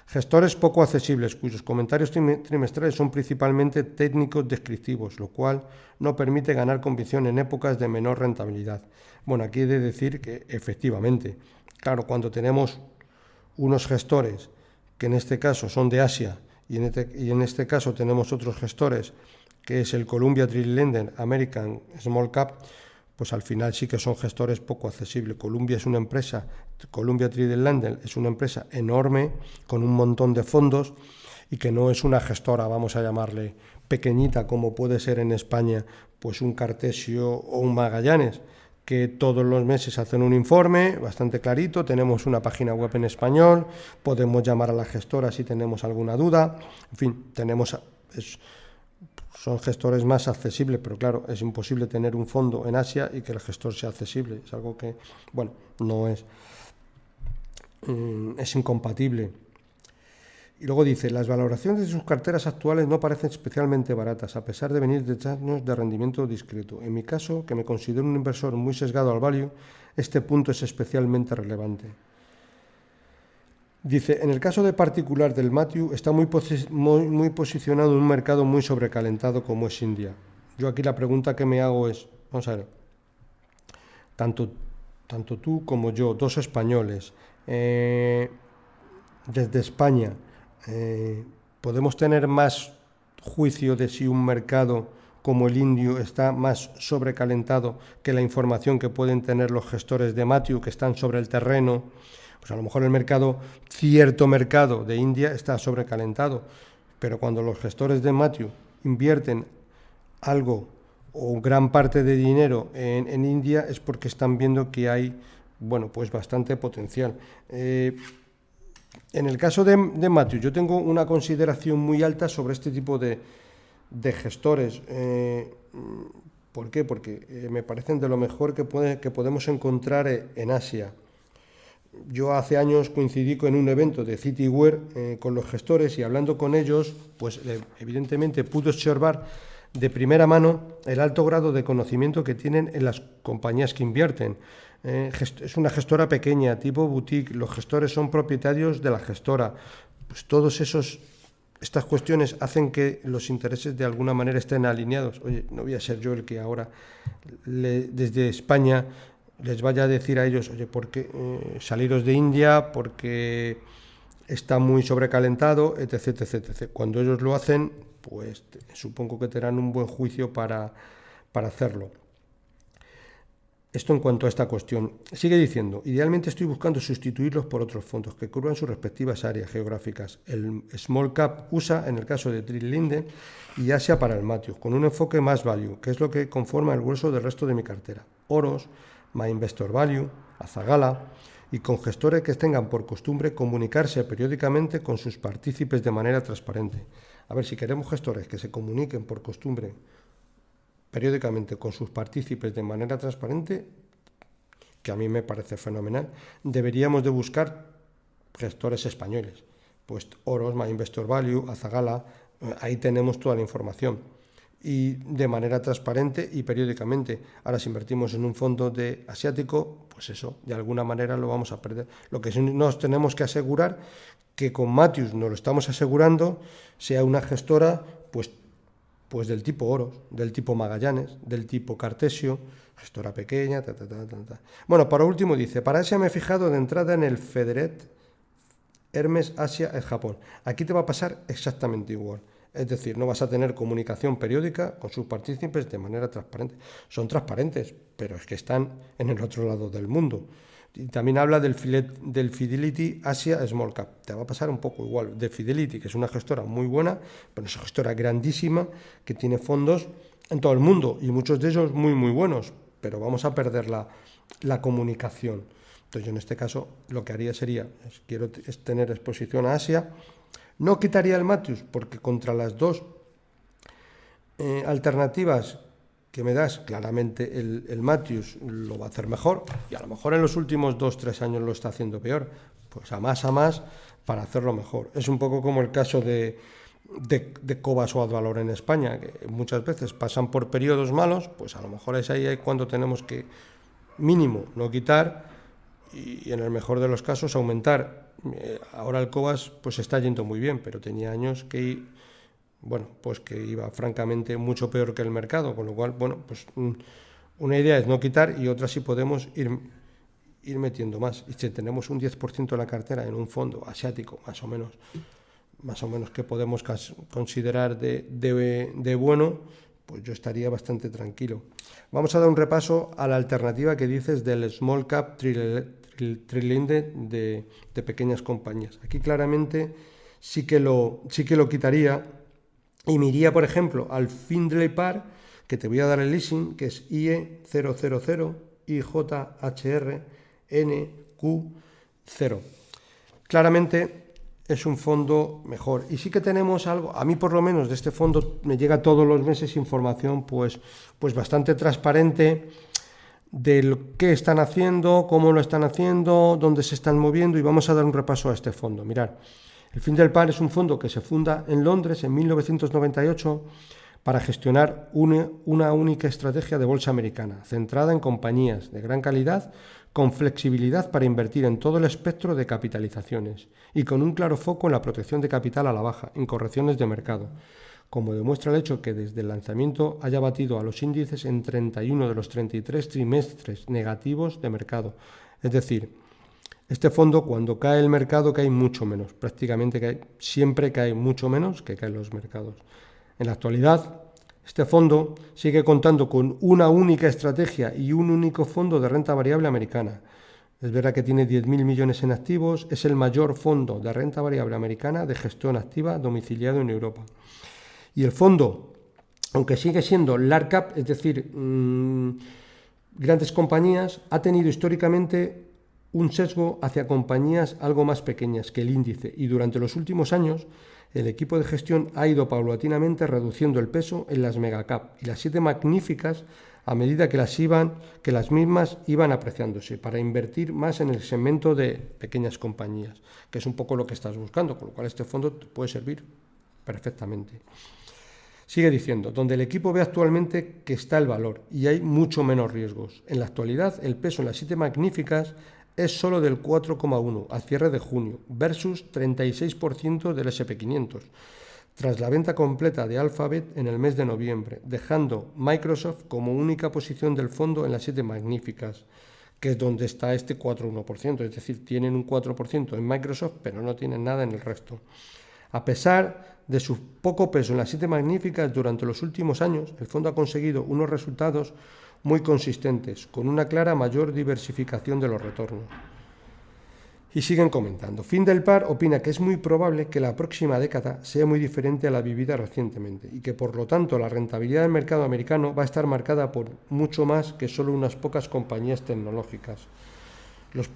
Gestores poco accesibles, cuyos comentarios trimestrales son principalmente técnicos descriptivos, lo cual no permite ganar convicción en épocas de menor rentabilidad. Bueno, aquí he de decir que efectivamente, claro, cuando tenemos unos gestores que en este caso son de Asia y en este caso tenemos otros gestores que es el Columbia Trillium American Small Cap, pues al final sí que son gestores poco accesibles. Columbia Trillium es una empresa enorme con un montón de fondos y que no es una gestora, vamos a llamarle, pequeñita como puede ser en España, pues un Cartesio o un Magallanes, que todos los meses hacen un informe bastante clarito, tenemos una página web en español, podemos llamar a la gestora si tenemos alguna duda, en fin, son gestores más accesibles, pero claro, es imposible tener un fondo en Asia y que el gestor sea accesible. Es algo que, bueno, no es incompatible. Y luego dice, las valoraciones de sus carteras actuales no parecen especialmente baratas, a pesar de venir de años de rendimiento discreto. En mi caso, que me considero un inversor muy sesgado al value, este punto es especialmente relevante. Dice, en el caso de particular del Matthew, está muy posicionado en un mercado muy sobrecalentado como es India. Yo aquí la pregunta que me hago es, vamos a ver, tanto tú como yo, 2 españoles, desde España, podemos tener más juicio de si un mercado como el indio está más sobrecalentado que la información que pueden tener los gestores de Matthew que están sobre el terreno. Pues a lo mejor cierto mercado de India está sobrecalentado, pero cuando los gestores de Matthew invierten algo o gran parte de dinero en India es porque están viendo que hay, bueno, pues bastante potencial. En el caso de Matthew, yo tengo una consideración muy alta sobre este tipo de gestores. ¿Por qué? Porque me parecen de lo mejor que podemos encontrar en Asia. Yo hace años coincidí en un evento de Cityware con los gestores y hablando con ellos, pues evidentemente pude observar de primera mano el alto grado de conocimiento que tienen en las compañías que invierten. Es una gestora pequeña, tipo boutique, los gestores son propietarios de la gestora. Pues estas cuestiones hacen que los intereses de alguna manera estén alineados. Oye, no voy a ser yo el que ahora desde España les vaya a decir a ellos, oye, ¿por qué saliros de India? Porque está muy sobrecalentado, etc, etc, etc. Cuando ellos lo hacen, pues supongo que tendrán un buen juicio para hacerlo. Esto en cuanto a esta cuestión. Sigue diciendo, idealmente estoy buscando sustituirlos por otros fondos que cubran sus respectivas áreas geográficas. El Small Cap USA en el caso de Trillium y Asia para el Matthew, con un enfoque más value, que es lo que conforma el grueso del resto de mi cartera. Oros, My Investor Value, Azagala, y con gestores que tengan por costumbre comunicarse periódicamente con sus partícipes de manera transparente. A ver, si queremos gestores que se comuniquen por costumbre periódicamente con sus partícipes de manera transparente, que a mí me parece fenomenal, deberíamos de buscar gestores españoles. Pues Oros, My Investor Value, Azagala, ahí tenemos toda la información. Y de manera transparente y periódicamente. Ahora, si invertimos en un fondo de asiático, pues eso, de alguna manera lo vamos a perder. Lo que sí nos tenemos que asegurar, que con Matthew nos lo estamos asegurando, sea una gestora pues Pues del tipo Oros, del tipo Magallanes, del tipo Cartesio, gestora pequeña, Bueno, para último dice, para Asia me he fijado de entrada en el Federet, Hermes Asia es Japón. Aquí te va a pasar exactamente igual. Es decir, no vas a tener comunicación periódica con sus partícipes de manera transparente. Son transparentes, pero es que están en el otro lado del mundo. Y también habla del Fidelity Asia Small Cap. Te va a pasar un poco igual. De Fidelity, que es una gestora muy buena, pero es una gestora grandísima que tiene fondos en todo el mundo y muchos de ellos muy, muy buenos. Pero vamos a perder la comunicación. Entonces yo en este caso lo que haría sería, quiero tener exposición a Asia. No quitaría el Matius porque contra las dos alternativas que me das, claramente el Matius lo va a hacer mejor y a lo mejor en los últimos 2-3 años lo está haciendo peor. Pues a más para hacerlo mejor. Es un poco como el caso de Cobas o Advalor en España, que muchas veces pasan por periodos malos, pues a lo mejor es ahí cuando tenemos que mínimo no quitar y en el mejor de los casos aumentar. Ahora el Cobas pues está yendo muy bien, pero tenía años que iba francamente mucho peor que el mercado, con lo cual, pues una idea es no quitar y otra sí podemos ir metiendo más. Y si tenemos un 10% de la cartera en un fondo asiático, más o menos que podemos considerar de bueno, pues yo estaría bastante tranquilo. Vamos a dar un repaso a la alternativa que dices del Small Cap Trailing de pequeñas compañías. Aquí claramente sí que lo quitaría y me iría, por ejemplo, al Findlay Par, que te voy a dar el leasing, que es IE000 IJHR NQ0. Claramente es un fondo mejor. Y sí que tenemos algo, a mí por lo menos de este fondo me llega todos los meses información pues bastante transparente de lo que están haciendo, cómo lo están haciendo, dónde se están moviendo, y vamos a dar un repaso a este fondo. Mirad, el Findlay Par es un fondo que se funda en Londres en 1998 para gestionar una única estrategia de bolsa americana, centrada en compañías de gran calidad, con flexibilidad para invertir en todo el espectro de capitalizaciones y con un claro foco en la protección de capital a la baja, en correcciones de mercado, como demuestra el hecho que desde el lanzamiento haya batido a los índices en 31 de los 33 trimestres negativos de mercado. Es decir, este fondo, cuando cae el mercado, cae mucho menos. Prácticamente siempre cae mucho menos que caen los mercados. En la actualidad, este fondo sigue contando con una única estrategia y un único fondo de renta variable americana. Es verdad que tiene 10.000 millones en activos, es el mayor fondo de renta variable americana de gestión activa domiciliado en Europa. Y el fondo, aunque sigue siendo large cap, es decir, grandes compañías, ha tenido históricamente un sesgo hacia compañías algo más pequeñas que el índice, y durante los últimos años el equipo de gestión ha ido paulatinamente reduciendo el peso en las megacap y las 7 magníficas a medida que las mismas iban apreciándose, para invertir más en el segmento de pequeñas compañías, que es un poco lo que estás buscando, con lo cual este fondo te puede servir perfectamente. Sigue diciendo, donde el equipo ve actualmente que está el valor y hay mucho menos riesgos. En la actualidad, el peso en las 7 magníficas es solo del 4,1 al cierre de junio, versus 36% del SP500, tras la venta completa de Alphabet en el mes de noviembre, dejando Microsoft como única posición del fondo en las 7 magníficas, que es donde está este 4,1%, es decir, tienen un 4% en Microsoft, pero no tienen nada en el resto. A pesar de su poco peso en las 7 magníficas durante los últimos años, el fondo ha conseguido unos resultados muy consistentes, con una clara mayor diversificación de los retornos. Y siguen comentando. Findlay Par opina que es muy probable que la próxima década sea muy diferente a la vivida recientemente y que por lo tanto la rentabilidad del mercado americano va a estar marcada por mucho más que solo unas pocas compañías tecnológicas. Los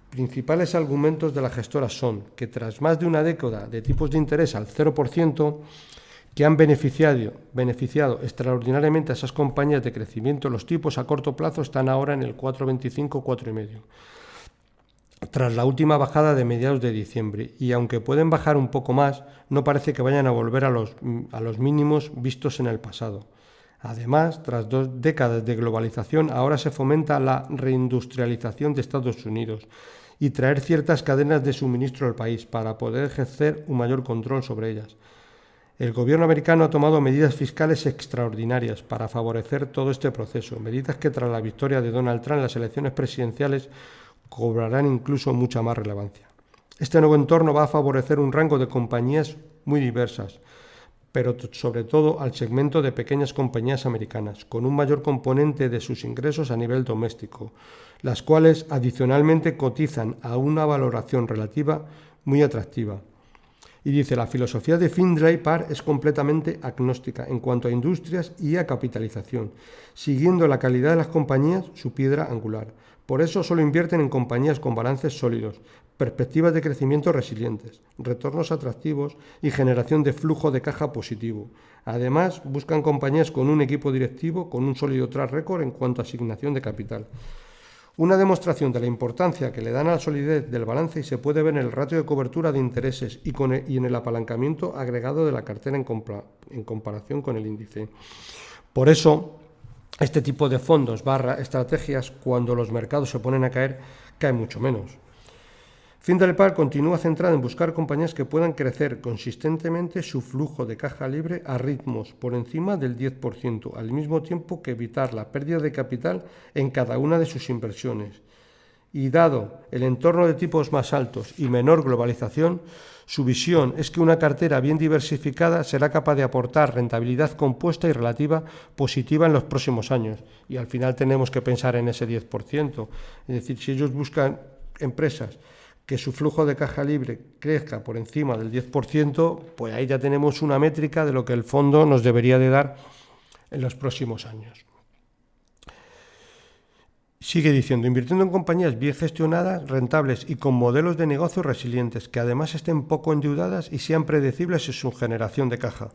principales argumentos de la gestora son que tras más de una década de tipos de interés al 0%, que han beneficiado extraordinariamente a esas compañías de crecimiento, los tipos a corto plazo están ahora en el 4,25-4,5, tras la última bajada de mediados de diciembre, y aunque pueden bajar un poco más, no parece que vayan a volver a los mínimos vistos en el pasado. Además, tras 2 décadas de globalización, ahora se fomenta la reindustrialización de Estados Unidos y traer ciertas cadenas de suministro al país para poder ejercer un mayor control sobre ellas. El gobierno americano ha tomado medidas fiscales extraordinarias para favorecer todo este proceso, medidas que tras la victoria de Donald Trump en las elecciones presidenciales cobrarán incluso mucha más relevancia. Este nuevo entorno va a favorecer un rango de compañías muy diversas, pero sobre todo al segmento de pequeñas compañías americanas, con un mayor componente de sus ingresos a nivel doméstico, las cuales adicionalmente cotizan a una valoración relativa muy atractiva. Y dice, la filosofía de Findlay Parr es completamente agnóstica en cuanto a industrias y a capitalización, siguiendo la calidad de las compañías su piedra angular. Por eso solo invierten en compañías con balances sólidos, perspectivas de crecimiento resilientes, retornos atractivos y generación de flujo de caja positivo. Además, buscan compañías con un equipo directivo con un sólido track record en cuanto a asignación de capital. Una demostración de la importancia que le dan a la solidez del balance y se puede ver en el ratio de cobertura de intereses y en el apalancamiento agregado de la cartera en comparación con el índice. Por eso, este tipo de fondos / estrategias, cuando los mercados se ponen a caer, caen mucho menos. Findlay Parr continúa centrada en buscar compañías que puedan crecer consistentemente su flujo de caja libre a ritmos por encima del 10%, al mismo tiempo que evitar la pérdida de capital en cada una de sus inversiones. Y dado el entorno de tipos más altos y menor globalización, su visión es que una cartera bien diversificada será capaz de aportar rentabilidad compuesta y relativa positiva en los próximos años. Y al final tenemos que pensar en ese 10%. Es decir, si ellos buscan empresas que su flujo de caja libre crezca por encima del 10%, pues ahí ya tenemos una métrica de lo que el fondo nos debería de dar en los próximos años. Sigue diciendo, invirtiendo en compañías bien gestionadas, rentables y con modelos de negocio resilientes, que además estén poco endeudadas y sean predecibles en su generación de caja.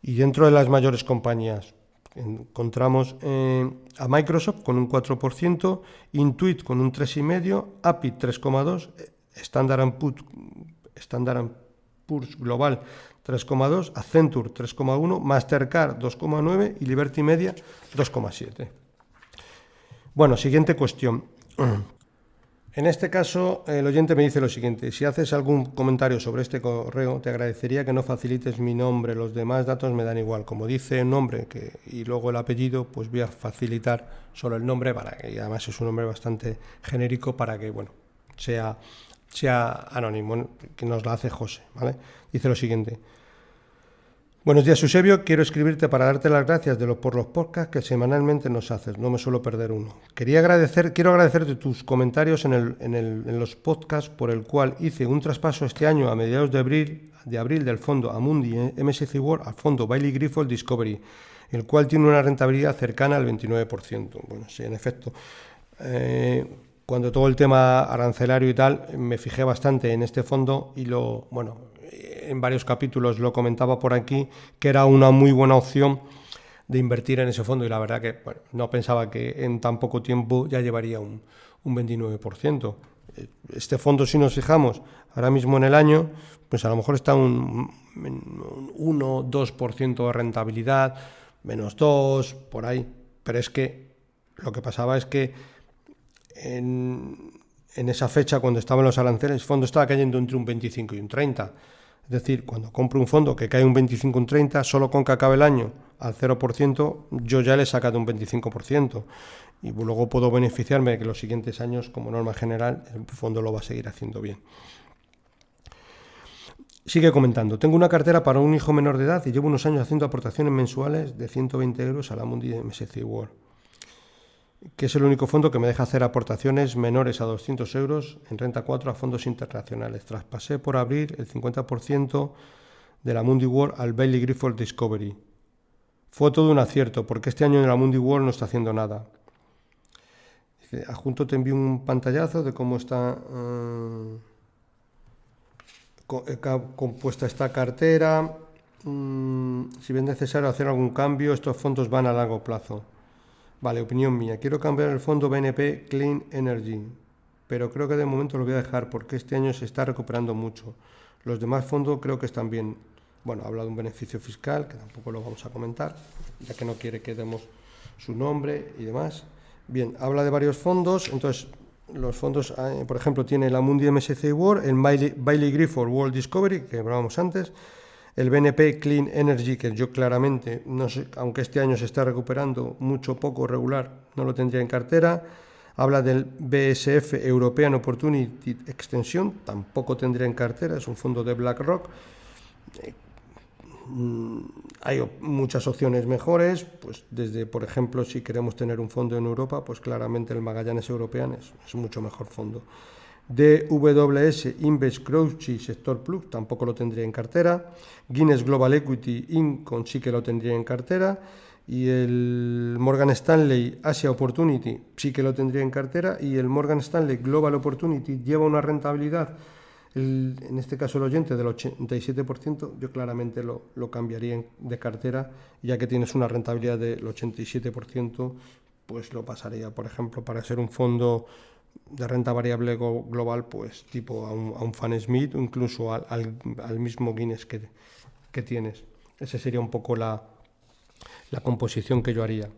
Y dentro de las mayores compañías encontramos a Microsoft con un 4%, Intuit con un 3,5%, API 3,2%, Standard & Poor's Global 3,2%, Accenture 3,1%, Mastercard 2,9% y Liberty Media 2,7%. Bueno, siguiente cuestión. En este caso, el oyente me dice lo siguiente: si haces algún comentario sobre este correo, te agradecería que no facilites mi nombre, los demás datos me dan igual. Como dice el nombre y luego el apellido, pues voy a facilitar solo el nombre, y además es un nombre bastante genérico para que, bueno, sea anónimo, que nos la hace José, ¿vale? Dice lo siguiente: buenos días, Eusebio, quiero escribirte para darte las gracias por los podcasts que semanalmente nos haces, no me suelo perder uno. Quiero agradecerte tus comentarios en los podcasts, por el cual hice un traspaso este año a mediados de abril del fondo Amundi MSCI World al fondo Baillie Gifford Discovery, el cual tiene una rentabilidad cercana al 29%. Bueno, sí, en efecto. Cuando todo el tema arancelario y tal, me fijé bastante en este fondo y en varios capítulos lo comentaba por aquí, que era una muy buena opción de invertir en ese fondo, y la verdad que no pensaba que en tan poco tiempo ya llevaría un 29%. Este fondo, si nos fijamos ahora mismo en el año, pues a lo mejor está un 1-2% de rentabilidad, -2, por ahí. Pero es que lo que pasaba es que en esa fecha, cuando estaban los aranceles, el fondo estaba cayendo entre un 25 y un 30. Es decir, cuando compro un fondo que cae un 25 o un 30, solo con que acabe el año al 0%, yo ya le he sacado un 25%. Y luego puedo beneficiarme de que los siguientes años, como norma general, el fondo lo va a seguir haciendo bien. Sigue comentando: tengo una cartera para un hijo menor de edad y llevo unos años haciendo aportaciones mensuales de 120 euros a la Amundi MSCI World, que es el único fondo que me deja hacer aportaciones menores a 200 euros en renta 4 a fondos internacionales. Traspasé por abrir el 50% de la Amundi World al Baillie Gifford Discovery. Fue todo un acierto, porque este año en la Amundi World no está haciendo nada. Dice, adjunto te envío un pantallazo de cómo está compuesta esta cartera. Si es necesario hacer algún cambio, estos fondos van a largo plazo. Vale, opinión mía. Quiero cambiar el fondo BNP Clean Energy, pero creo que de momento lo voy a dejar porque este año se está recuperando mucho. Los demás fondos creo que están bien. Bueno, habla de un beneficio fiscal, que tampoco lo vamos a comentar, ya que no quiere que demos su nombre y demás. Bien, habla de varios fondos. Entonces, los fondos, por ejemplo, tiene el Amundi MSCI World, el Baillie Gifford World Discovery, que hablábamos antes, El BNP Clean Energy, que yo claramente, no sé, aunque este año se está recuperando mucho, poco, regular, no lo tendría en cartera. Habla del BSF European Opportunity Extension, tampoco tendría en cartera, es un fondo de BlackRock. Hay muchas opciones mejores, pues desde, por ejemplo, si queremos tener un fondo en Europa, pues claramente el Magallanes European es mucho mejor fondo. DWS Invest Growth Sector Plus tampoco lo tendría en cartera. Guinness Global Equity Income sí que lo tendría en cartera. Y el Morgan Stanley Asia Opportunity sí que lo tendría en cartera. Y el Morgan Stanley Global Opportunity lleva una rentabilidad, en este caso el oyente, del 87%. Yo claramente lo cambiaría de cartera, ya que tienes una rentabilidad del 87%, pues lo pasaría, por ejemplo, para ser un fondo de renta variable global, pues tipo a un Fan Smith o incluso al mismo Guinness que tienes. Esa sería un poco la composición que yo haría.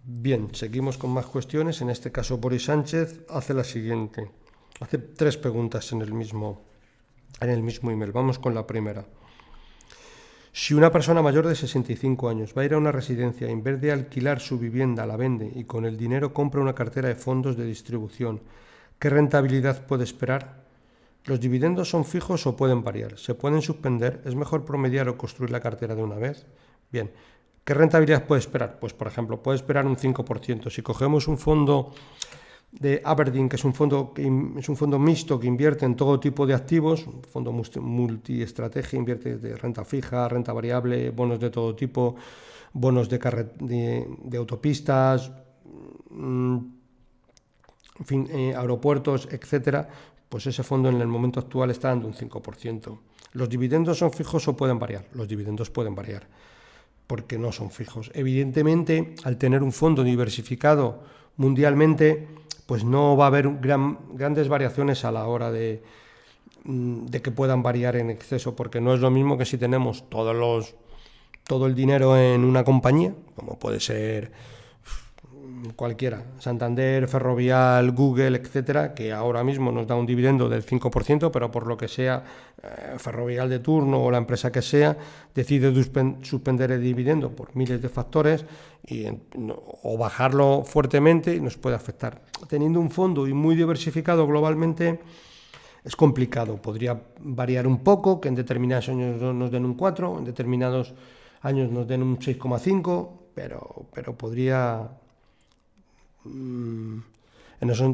Bien, seguimos con más cuestiones. En este caso, Boris Sánchez hace la siguiente. Hace 3 preguntas en el mismo email. Vamos con la primera. Si una persona mayor de 65 años va a ir a una residencia y en vez de alquilar su vivienda la vende y con el dinero compra una cartera de fondos de distribución, ¿qué rentabilidad puede esperar? ¿Los dividendos son fijos o pueden variar? ¿Se pueden suspender? ¿Es mejor promediar o construir la cartera de una vez? Bien, ¿qué rentabilidad puede esperar? Pues, por ejemplo, puede esperar un 5%. Si cogemos un fondo de Aberdeen, que es un fondo mixto que invierte en todo tipo de activos, un fondo multiestrategia, invierte de renta fija, renta variable, bonos de todo tipo, bonos de autopistas, en fin, aeropuertos, etcétera, pues ese fondo en el momento actual está dando un 5%. ¿Los dividendos son fijos o pueden variar? Los dividendos pueden variar, porque no son fijos. Evidentemente, al tener un fondo diversificado mundialmente, pues no va a haber grandes variaciones a la hora de que puedan variar en exceso, porque no es lo mismo que si tenemos todo el dinero en una compañía, como puede ser cualquiera, Santander, Ferrovial, Google, etcétera, que ahora mismo nos da un dividendo del 5%, pero por lo que sea, Ferrovial de turno o la empresa que sea decide suspender el dividendo por miles de factores o bajarlo fuertemente y nos puede afectar. Teniendo un fondo y muy diversificado globalmente, es complicado. Podría variar un poco, que en determinados años nos den un 4, en determinados años nos den un 6,5, pero podría...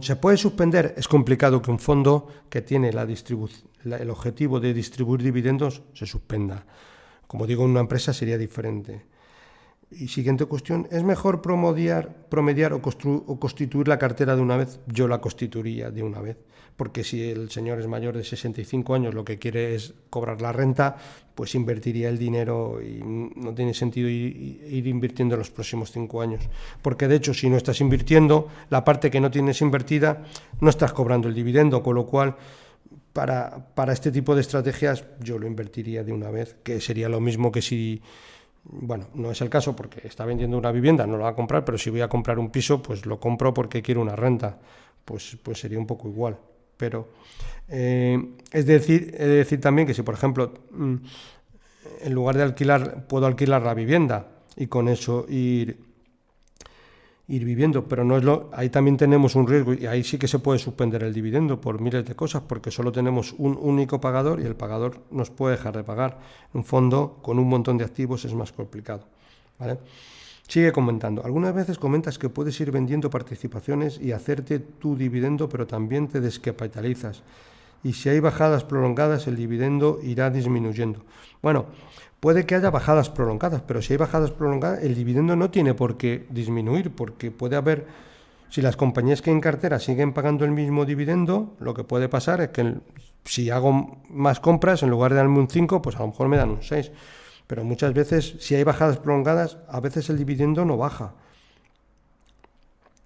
¿Se puede suspender? Es complicado que un fondo que tiene el objetivo de distribuir dividendos se suspenda. Como digo, en una empresa sería diferente. Y siguiente cuestión, ¿es mejor promediar o constituir la cartera de una vez? Yo la constituiría de una vez, porque si el señor es mayor de 65 años, lo que quiere es cobrar la renta, pues invertiría el dinero y no tiene sentido ir invirtiendo en los próximos 5 años. Porque de hecho, si no estás invirtiendo, la parte que no tienes invertida, no estás cobrando el dividendo, con lo cual... Para este tipo de estrategias yo lo invertiría de una vez, que sería lo mismo que si... Bueno, no es el caso porque está vendiendo una vivienda, no lo va a comprar, pero si voy a comprar un piso, pues lo compro porque quiero una renta. Pues sería un poco igual. Pero he de decir también que si, por ejemplo, en lugar de alquilar, puedo alquilar la vivienda y con eso ir viviendo, pero no es ahí también tenemos un riesgo y ahí sí que se puede suspender el dividendo por miles de cosas, porque solo tenemos un único pagador y el pagador nos puede dejar de pagar. Un fondo con un montón de activos es más complicado, ¿vale? Sigue comentando. Algunas veces comentas que puedes ir vendiendo participaciones y hacerte tu dividendo, pero también te descapitalizas. Y si hay bajadas prolongadas, el dividendo irá disminuyendo. Bueno, puede que haya bajadas prolongadas, pero si hay bajadas prolongadas, el dividendo no tiene por qué disminuir, porque puede haber, si las compañías que hay en cartera siguen pagando el mismo dividendo, lo que puede pasar es que si hago más compras, en lugar de darme un 5, pues a lo mejor me dan un 6. Pero muchas veces, si hay bajadas prolongadas, a veces el dividendo no baja.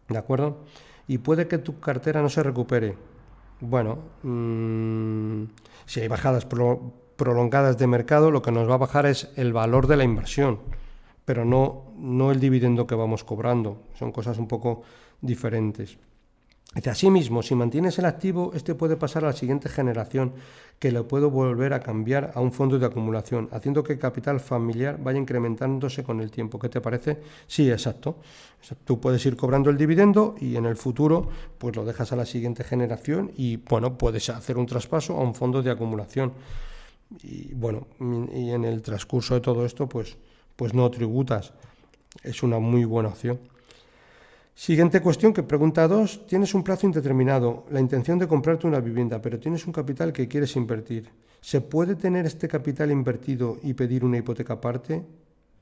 ¿De acuerdo? Y puede que tu cartera no se recupere. Bueno, si hay bajadas prolongadas de mercado, lo que nos va a bajar es el valor de la inversión, pero no el dividendo que vamos cobrando. Son cosas un poco diferentes. Asimismo, si mantienes el activo, este puede pasar a la siguiente generación, que lo puedo volver a cambiar a un fondo de acumulación, haciendo que el capital familiar vaya incrementándose con el tiempo. ¿Qué te parece? Sí, exacto. Tú puedes ir cobrando el dividendo y en el futuro pues lo dejas a la siguiente generación y bueno, puedes hacer un traspaso a un fondo de acumulación. Y bueno, y en el transcurso de todo esto pues no tributas. Es una muy buena opción. Siguiente cuestión que pregunta 2. Tienes un plazo indeterminado, la intención de comprarte una vivienda, pero tienes un capital que quieres invertir. ¿Se puede tener este capital invertido y pedir una hipoteca aparte?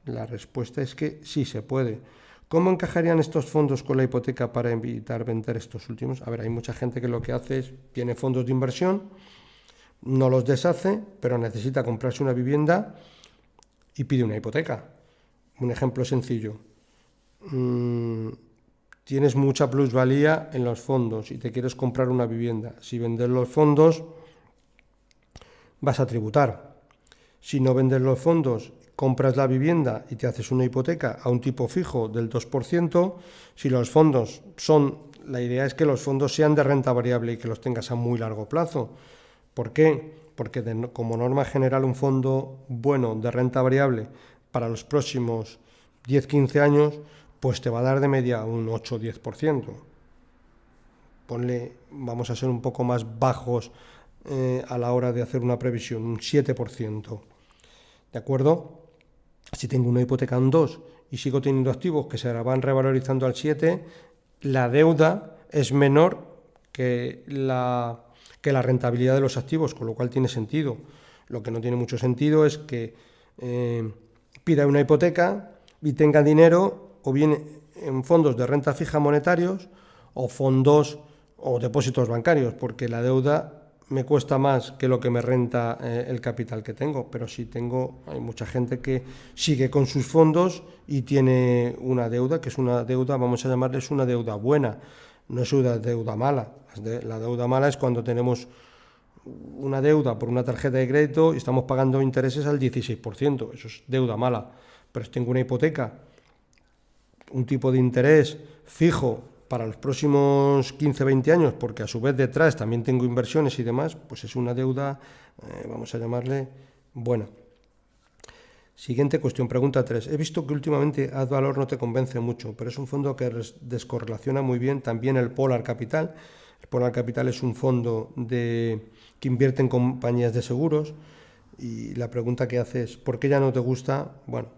La respuesta es que sí se puede. ¿Cómo encajarían estos fondos con la hipoteca para evitar vender estos últimos? A ver, hay mucha gente que lo que hace es, tiene fondos de inversión, no los deshace, pero necesita comprarse una vivienda y pide una hipoteca. Un ejemplo sencillo. Tienes mucha plusvalía en los fondos y te quieres comprar una vivienda. Si vendes los fondos, vas a tributar. Si no vendes los fondos, compras la vivienda y te haces una hipoteca a un tipo fijo del 2%, si los fondos la idea es que los fondos sean de renta variable y que los tengas a muy largo plazo. ¿Por qué? Porque como norma general un fondo bueno de renta variable para los próximos 10-15 años pues te va a dar de media un 8 o 10%. Ponle, vamos a ser un poco más bajos a la hora de hacer una previsión, un 7%. ¿De acuerdo? Si tengo una hipoteca en 2 y sigo teniendo activos que se van revalorizando al 7, la deuda es menor que la rentabilidad de los activos, con lo cual tiene sentido. Lo que no tiene mucho sentido es que pida una hipoteca y tenga dinero o bien en fondos de renta fija monetarios o fondos o depósitos bancarios, porque la deuda me cuesta más que lo que me renta el capital que tengo. Pero si hay mucha gente que sigue con sus fondos y tiene una deuda, que es una deuda, vamos a llamarles una deuda buena, no es una deuda mala. La deuda mala es cuando tenemos una deuda por una tarjeta de crédito y estamos pagando intereses al 16%, eso es deuda mala. Pero si tengo una hipoteca, un tipo de interés fijo para los próximos 15-20 años, porque a su vez detrás también tengo inversiones y demás, pues es una deuda, vamos a llamarle, buena. Siguiente cuestión, pregunta 3. He visto que últimamente Advalor no te convence mucho, pero es un fondo que descorrelaciona muy bien también el Polar Capital. El Polar Capital es un fondo que invierte en compañías de seguros y la pregunta que hace es, ¿por qué ya no te gusta? Bueno,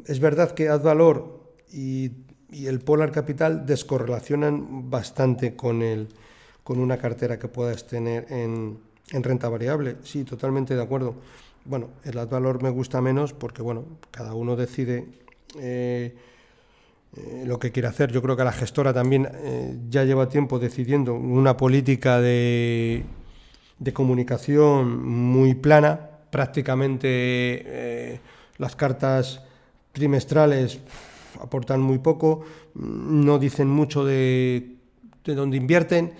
es verdad que Advalor y el Polar Capital descorrelacionan bastante con una cartera que puedas tener en renta variable. Sí, totalmente de acuerdo. Bueno, el Advalor me gusta menos porque, bueno, cada uno decide lo que quiere hacer. Yo creo que la gestora también ya lleva tiempo decidiendo una política de comunicación muy plana. Prácticamente las cartas trimestrales aportan muy poco, no dicen mucho de dónde invierten,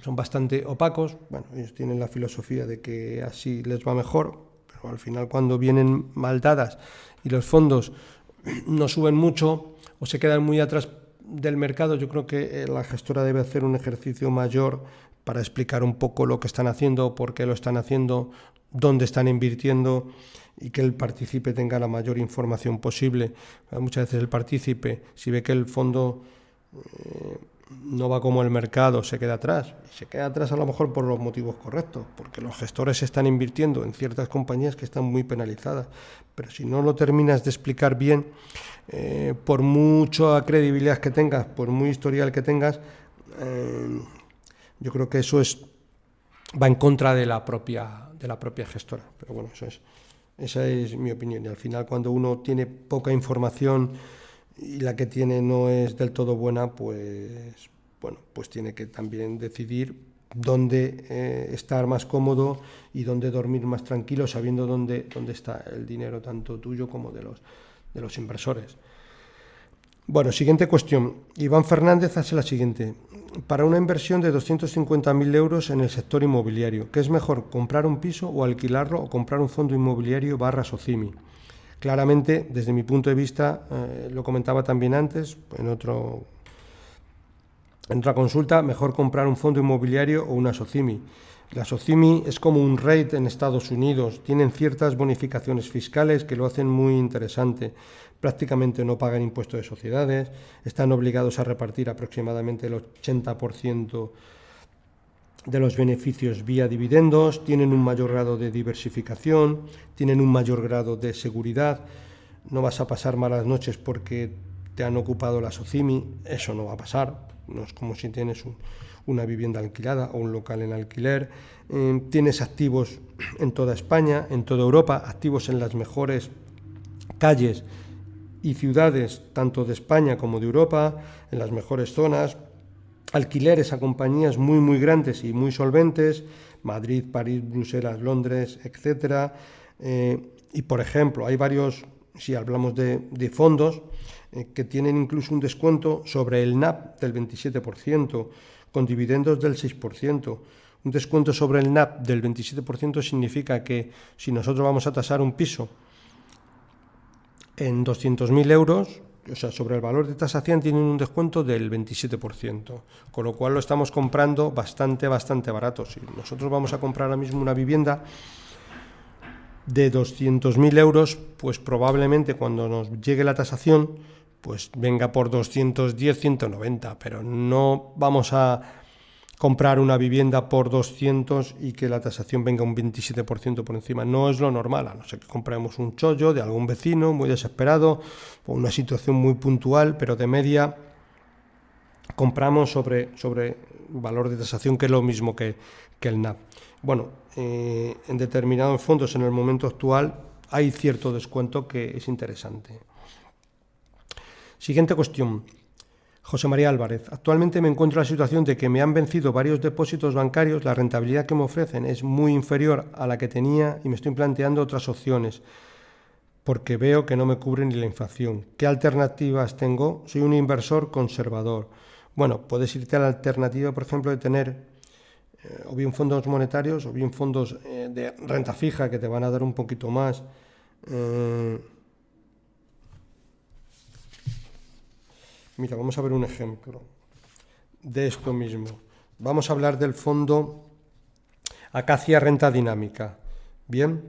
son bastante opacos. Bueno, ellos tienen la filosofía de que así les va mejor, pero al final cuando vienen mal dadas y los fondos no suben mucho o se quedan muy atrás del mercado, yo creo que la gestora debe hacer un ejercicio mayor para explicar un poco lo que están haciendo, por qué lo están haciendo, dónde están invirtiendo y que el partícipe tenga la mayor información posible. Muchas veces el partícipe, si ve que el fondo no va como el mercado, se queda atrás. Se queda atrás a lo mejor por los motivos correctos, porque los gestores están invirtiendo en ciertas compañías que están muy penalizadas. Pero si no lo terminas de explicar bien, por mucha credibilidad que tengas, por muy historial que tengas, yo creo que eso va en contra de la propia gestora. Pero bueno, esa es mi opinión. Y al final, cuando uno tiene poca información y la que tiene no es del todo buena, pues tiene que también decidir dónde estar más cómodo y dónde dormir más tranquilo, sabiendo dónde está el dinero, tanto tuyo como de los inversores. Bueno, siguiente cuestión. Iván Fernández hace la siguiente. Para una inversión de 250.000 euros en el sector inmobiliario, ¿qué es mejor, comprar un piso o alquilarlo o comprar un fondo inmobiliario /SOCIMI? Claramente, desde mi punto de vista, lo comentaba también antes, en otro En otra consulta, mejor comprar un fondo inmobiliario o una SOCIMI. La SOCIMI es como un REIT en Estados Unidos. Tienen ciertas bonificaciones fiscales que lo hacen muy interesante. Prácticamente no pagan impuestos de sociedades, están obligados a repartir aproximadamente el 80% de los beneficios vía dividendos, tienen un mayor grado de diversificación, tienen un mayor grado de seguridad. No vas a pasar malas noches porque te han ocupado la SOCIMI, eso no va a pasar. No es como si tienes una vivienda alquilada o un local en alquiler. Tienes activos en toda España, en toda Europa, activos en las mejores calles y ciudades tanto de España como de Europa, en las mejores zonas, alquileres a compañías muy grandes y muy solventes, Madrid, París, Bruselas, Londres, etcétera. Y por ejemplo, hay varios, si hablamos de fondos, que tienen incluso un descuento sobre el NAV del 27%, con dividendos del 6%. Un descuento sobre el NAV del 27% significa que si nosotros vamos a tasar un piso en 200.000 euros, o sea, sobre el valor de tasación tienen un descuento del 27%, con lo cual lo estamos comprando bastante barato. Si nosotros vamos a comprar ahora mismo una vivienda de 200.000 euros, pues probablemente cuando nos llegue la tasación, pues venga por 210, 190, pero no vamos a comprar una vivienda por 200 y que la tasación venga un 27% por encima. No es lo normal, a no ser que compremos un chollo de algún vecino muy desesperado o una situación muy puntual, pero de media compramos sobre valor de tasación, que es lo mismo que el NAV. Bueno, en determinados fondos en el momento actual hay cierto descuento que es interesante. Siguiente cuestión. José María Álvarez, actualmente me encuentro en la situación de que me han vencido varios depósitos bancarios, la rentabilidad que me ofrecen es muy inferior a la que tenía y me estoy planteando otras opciones porque veo que no me cubren ni la inflación. ¿Qué alternativas tengo? Soy un inversor conservador. Bueno, puedes irte a la alternativa, por ejemplo, de tener o bien fondos monetarios o bien fondos de renta fija que te van a dar un poquito más. Mira, vamos a ver un ejemplo de esto mismo. Vamos a hablar del fondo Acacia Renta Dinámica. Bien,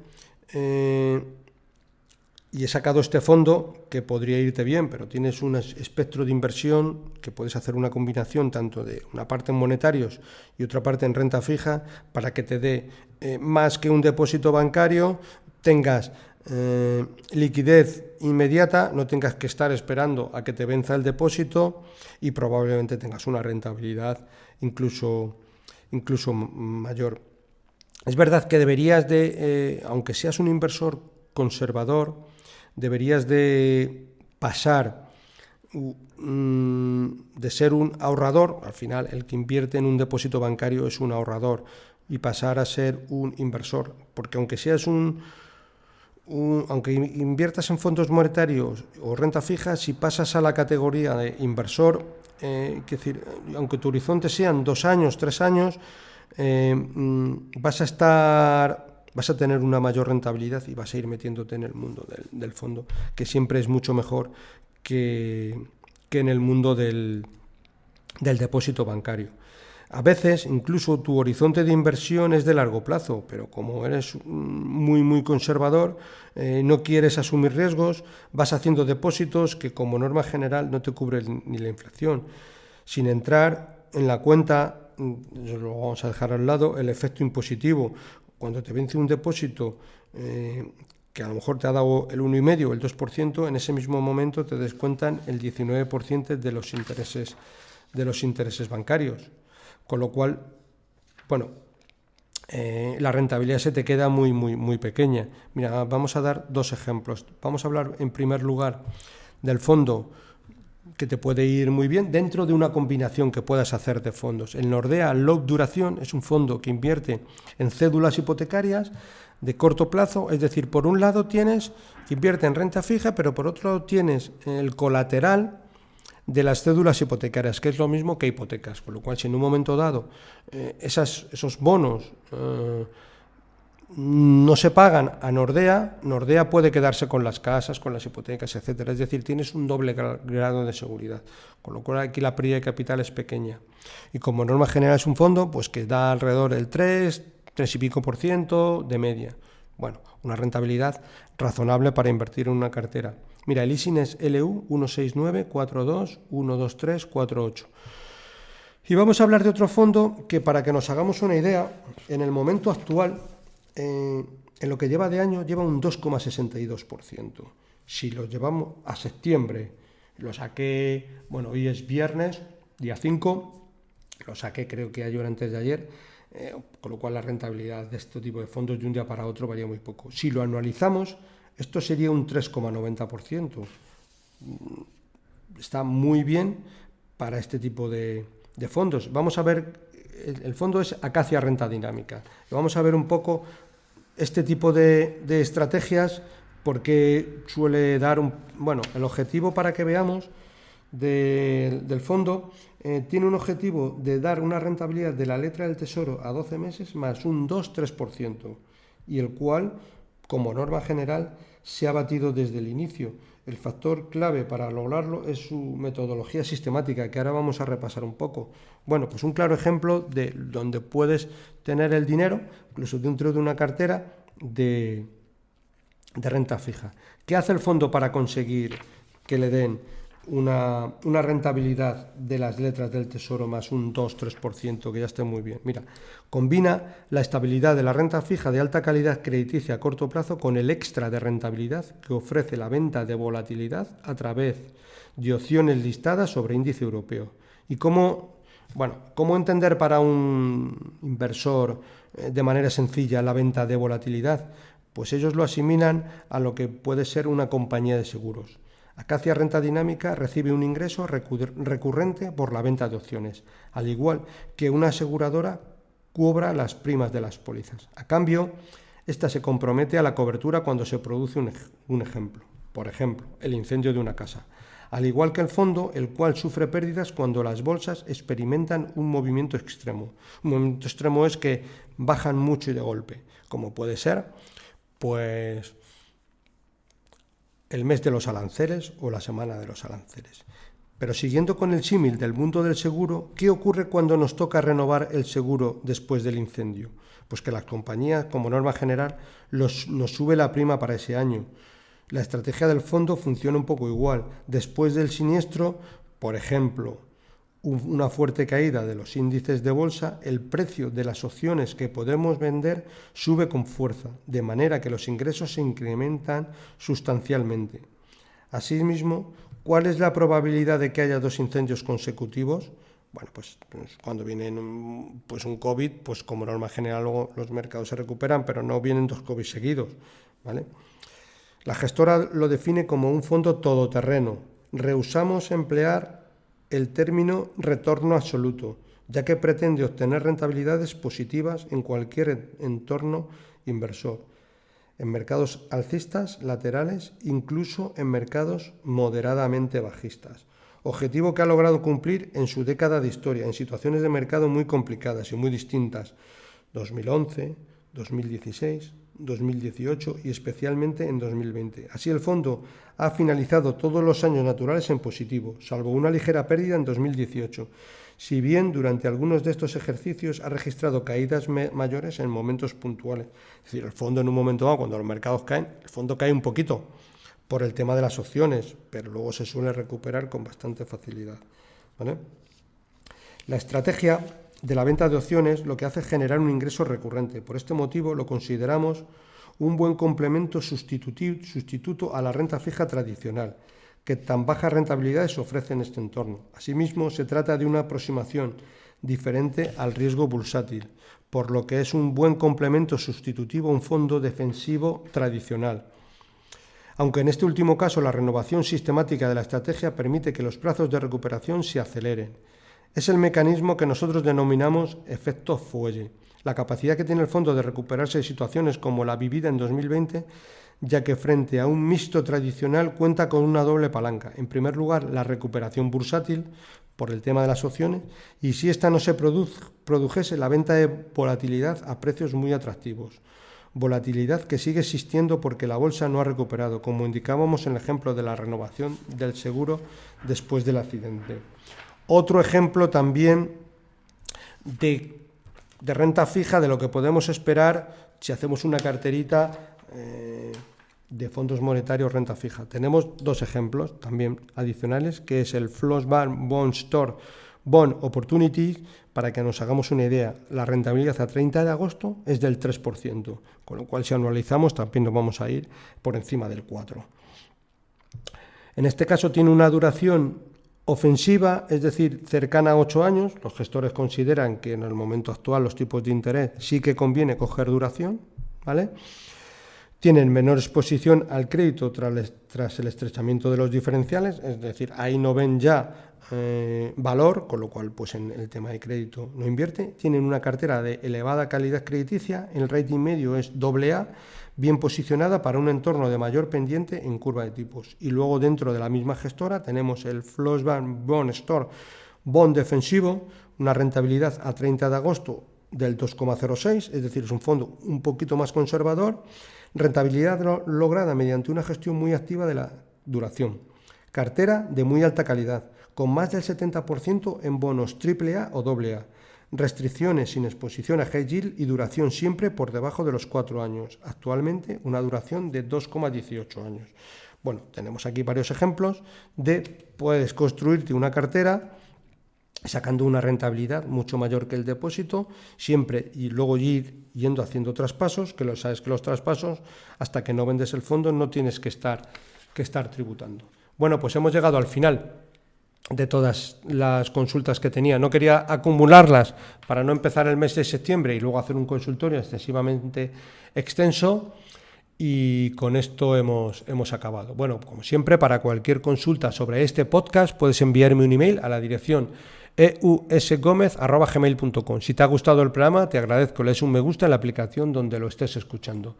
y he sacado este fondo que podría irte bien, pero tienes un espectro de inversión que puedes hacer una combinación tanto de una parte en monetarios y otra parte en renta fija para que te dé más que un depósito bancario, tengas liquidez inmediata, no tengas que estar esperando a que te venza el depósito y probablemente tengas una rentabilidad incluso mayor. Es verdad que deberías de, aunque seas un inversor conservador, deberías de pasar de ser un ahorrador, al final el que invierte en un depósito bancario es un ahorrador, y pasar a ser un inversor, porque aunque seas aunque inviertas en fondos monetarios o renta fija, si pasas a la categoría de inversor, es decir, aunque tu horizonte sean 2 años, 3 años, vas a tener una mayor rentabilidad y vas a ir metiéndote en el mundo del fondo, que siempre es mucho mejor que en el mundo del depósito bancario. A veces incluso tu horizonte de inversión es de largo plazo, pero como eres muy conservador, no quieres asumir riesgos, vas haciendo depósitos que como norma general no te cubren ni la inflación. Sin entrar en la cuenta, lo vamos a dejar al lado, el efecto impositivo. Cuando te vence un depósito que a lo mejor te ha dado el 1,5 o el 2%, en ese mismo momento te descuentan el 19% de los intereses bancarios. Con lo cual, bueno, la rentabilidad se te queda muy pequeña. Mira, vamos a dar 2 ejemplos. Vamos a hablar en primer lugar del fondo que te puede ir muy bien dentro de una combinación que puedas hacer de fondos. El Nordea Low Duración es un fondo que invierte en cédulas hipotecarias de corto plazo, es decir, por un lado tienes que invierte en renta fija, pero por otro lado tienes el colateral de las cédulas hipotecarias, que es lo mismo que hipotecas, con lo cual si en un momento dado esos bonos no se pagan a Nordea, Nordea puede quedarse con las casas, con las hipotecas, etcétera. Es decir, tienes un doble grado de seguridad, con lo cual aquí la pérdida de capital es pequeña. Y como norma general es un fondo, pues que da alrededor del 3 y pico por ciento de media. Bueno, una rentabilidad razonable para invertir en una cartera. Mira, el ISIN es LU 1694212312348. Y vamos a hablar de otro fondo que, para que nos hagamos una idea, en el momento actual, en lo que lleva de año, lleva un 2,62%. Si lo llevamos a septiembre, lo saqué, bueno, hoy es viernes, día 5, lo saqué creo que ayer o antes de ayer, con lo cual la rentabilidad de este tipo de fondos de un día para otro varía muy poco. Si lo anualizamos, esto sería un 3,90%. Está muy bien para este tipo de fondos. Vamos a ver, el fondo es Acacia Renta Dinámica. Vamos a ver un poco este tipo de estrategias, porque suele dar el objetivo, para que veamos, del fondo, tiene un objetivo de dar una rentabilidad de la letra del Tesoro a 12 meses más un 2-3%, y el cual, como norma general, se ha batido desde el inicio. El factor clave para lograrlo es su metodología sistemática, que ahora vamos a repasar un poco. Bueno, pues un claro ejemplo de donde puedes tener el dinero, incluso dentro de una cartera de renta fija. ¿Qué hace el fondo para conseguir que le den una rentabilidad de las letras del Tesoro más un 2-3%, que ya esté muy bien? Mira, combina la estabilidad de la renta fija de alta calidad crediticia a corto plazo con el extra de rentabilidad que ofrece la venta de volatilidad a través de opciones listadas sobre índice europeo. ¿Y cómo entender para un inversor de manera sencilla la venta de volatilidad? Pues ellos lo asimilan a lo que puede ser una compañía de seguros. Acacia Renta Dinámica recibe un ingreso recurrente por la venta de opciones, al igual que una aseguradora cobra las primas de las pólizas. A cambio, esta se compromete a la cobertura cuando se produce un ejemplo, por ejemplo, el incendio de una casa, al igual que el fondo, el cual sufre pérdidas cuando las bolsas experimentan un movimiento extremo. Un movimiento extremo es que bajan mucho y de golpe, como puede ser, pues, el mes de los aranceles o la semana de los aranceles. Pero siguiendo con el símil del mundo del seguro, ¿qué ocurre cuando nos toca renovar el seguro después del incendio? Pues que las compañías, como norma general, nos sube la prima para ese año. La estrategia del fondo funciona un poco igual. Después del siniestro, por ejemplo, una fuerte caída de los índices de bolsa, el precio de las opciones que podemos vender sube con fuerza, de manera que los ingresos se incrementan sustancialmente. Asimismo, ¿cuál es la probabilidad de que haya 2 incendios consecutivos? Bueno, pues cuando viene un COVID, pues como norma general luego los mercados se recuperan, pero no vienen 2 COVID seguidos, ¿vale? La gestora lo define como un fondo todoterreno. Rehusamos emplear el término retorno absoluto, ya que pretende obtener rentabilidades positivas en cualquier entorno inversor, en mercados alcistas, laterales, incluso en mercados moderadamente bajistas. Objetivo que ha logrado cumplir en su década de historia, en situaciones de mercado muy complicadas y muy distintas, 2011, 2016, 2018 y especialmente en 2020. Así, el fondo ha finalizado todos los años naturales en positivo, salvo una ligera pérdida en 2018, si bien durante algunos de estos ejercicios ha registrado caídas mayores en momentos puntuales. Es decir, el fondo en un momento dado, cuando los mercados caen, el fondo cae un poquito por el tema de las opciones, pero luego se suele recuperar con bastante facilidad, ¿vale? La estrategia de la venta de opciones lo que hace es generar un ingreso recurrente. Por este motivo lo consideramos un buen complemento sustituto a la renta fija tradicional, que tan bajas rentabilidades ofrece en este entorno. Asimismo, se trata de una aproximación diferente al riesgo bursátil, por lo que es un buen complemento sustitutivo a un fondo defensivo tradicional. Aunque en este último caso la renovación sistemática de la estrategia permite que los plazos de recuperación se aceleren. Es el mecanismo que nosotros denominamos efecto fuelle, la capacidad que tiene el fondo de recuperarse de situaciones como la vivida en 2020, ya que frente a un mixto tradicional cuenta con una doble palanca. En primer lugar, la recuperación bursátil por el tema de las opciones, y si esta no se produjese, la venta de volatilidad a precios muy atractivos. Volatilidad que sigue existiendo porque la bolsa no ha recuperado, como indicábamos en el ejemplo de la renovación del seguro después del accidente. Otro ejemplo también de renta fija, de lo que podemos esperar si hacemos una carterita de fondos monetarios renta fija. Tenemos dos ejemplos también adicionales, que es el Flossbank Bond Store Bond Opportunity. Para que nos hagamos una idea, la rentabilidad a 30 de agosto es del 3%, con lo cual si anualizamos también nos vamos a ir por encima del 4%. En este caso tiene una duración ofensiva, es decir, cercana a 8 años. Los gestores consideran que en el momento actual los tipos de interés sí que conviene coger duración, ¿vale? Tienen menor exposición al crédito tras el estrechamiento de los diferenciales, es decir, ahí no ven ya valor, con lo cual pues en el tema de crédito no invierte. Tienen una cartera de elevada calidad crediticia, el rating medio es AA, bien posicionada para un entorno de mayor pendiente en curva de tipos. Y luego dentro de la misma gestora tenemos el Flossbank Bond Store Bond Defensivo, una rentabilidad a 30 de agosto del 2,06, es decir, es un fondo un poquito más conservador, rentabilidad lograda mediante una gestión muy activa de la duración, cartera de muy alta calidad, con más del 70% en bonos AAA o AA, restricciones sin exposición a high yield y duración siempre por debajo de los 4 años, actualmente una duración de 2,18 años. Bueno, tenemos aquí varios ejemplos de puedes construirte una cartera sacando una rentabilidad mucho mayor que el depósito, siempre, y luego ir yendo haciendo traspasos, que lo sabes que los traspasos, hasta que no vendes el fondo, no tienes que estar tributando. Bueno, pues hemos llegado al final de todas las consultas que tenía. No quería acumularlas para no empezar el mes de septiembre y luego hacer un consultorio excesivamente extenso, y con esto hemos acabado. Bueno, como siempre, para cualquier consulta sobre este podcast puedes enviarme un email a la dirección eusgomez@gmail.com. Si te ha gustado el programa, te agradezco le des un me gusta en la aplicación donde lo estés escuchando.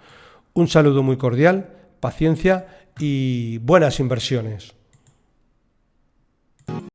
Un saludo muy cordial, paciencia y buenas inversiones.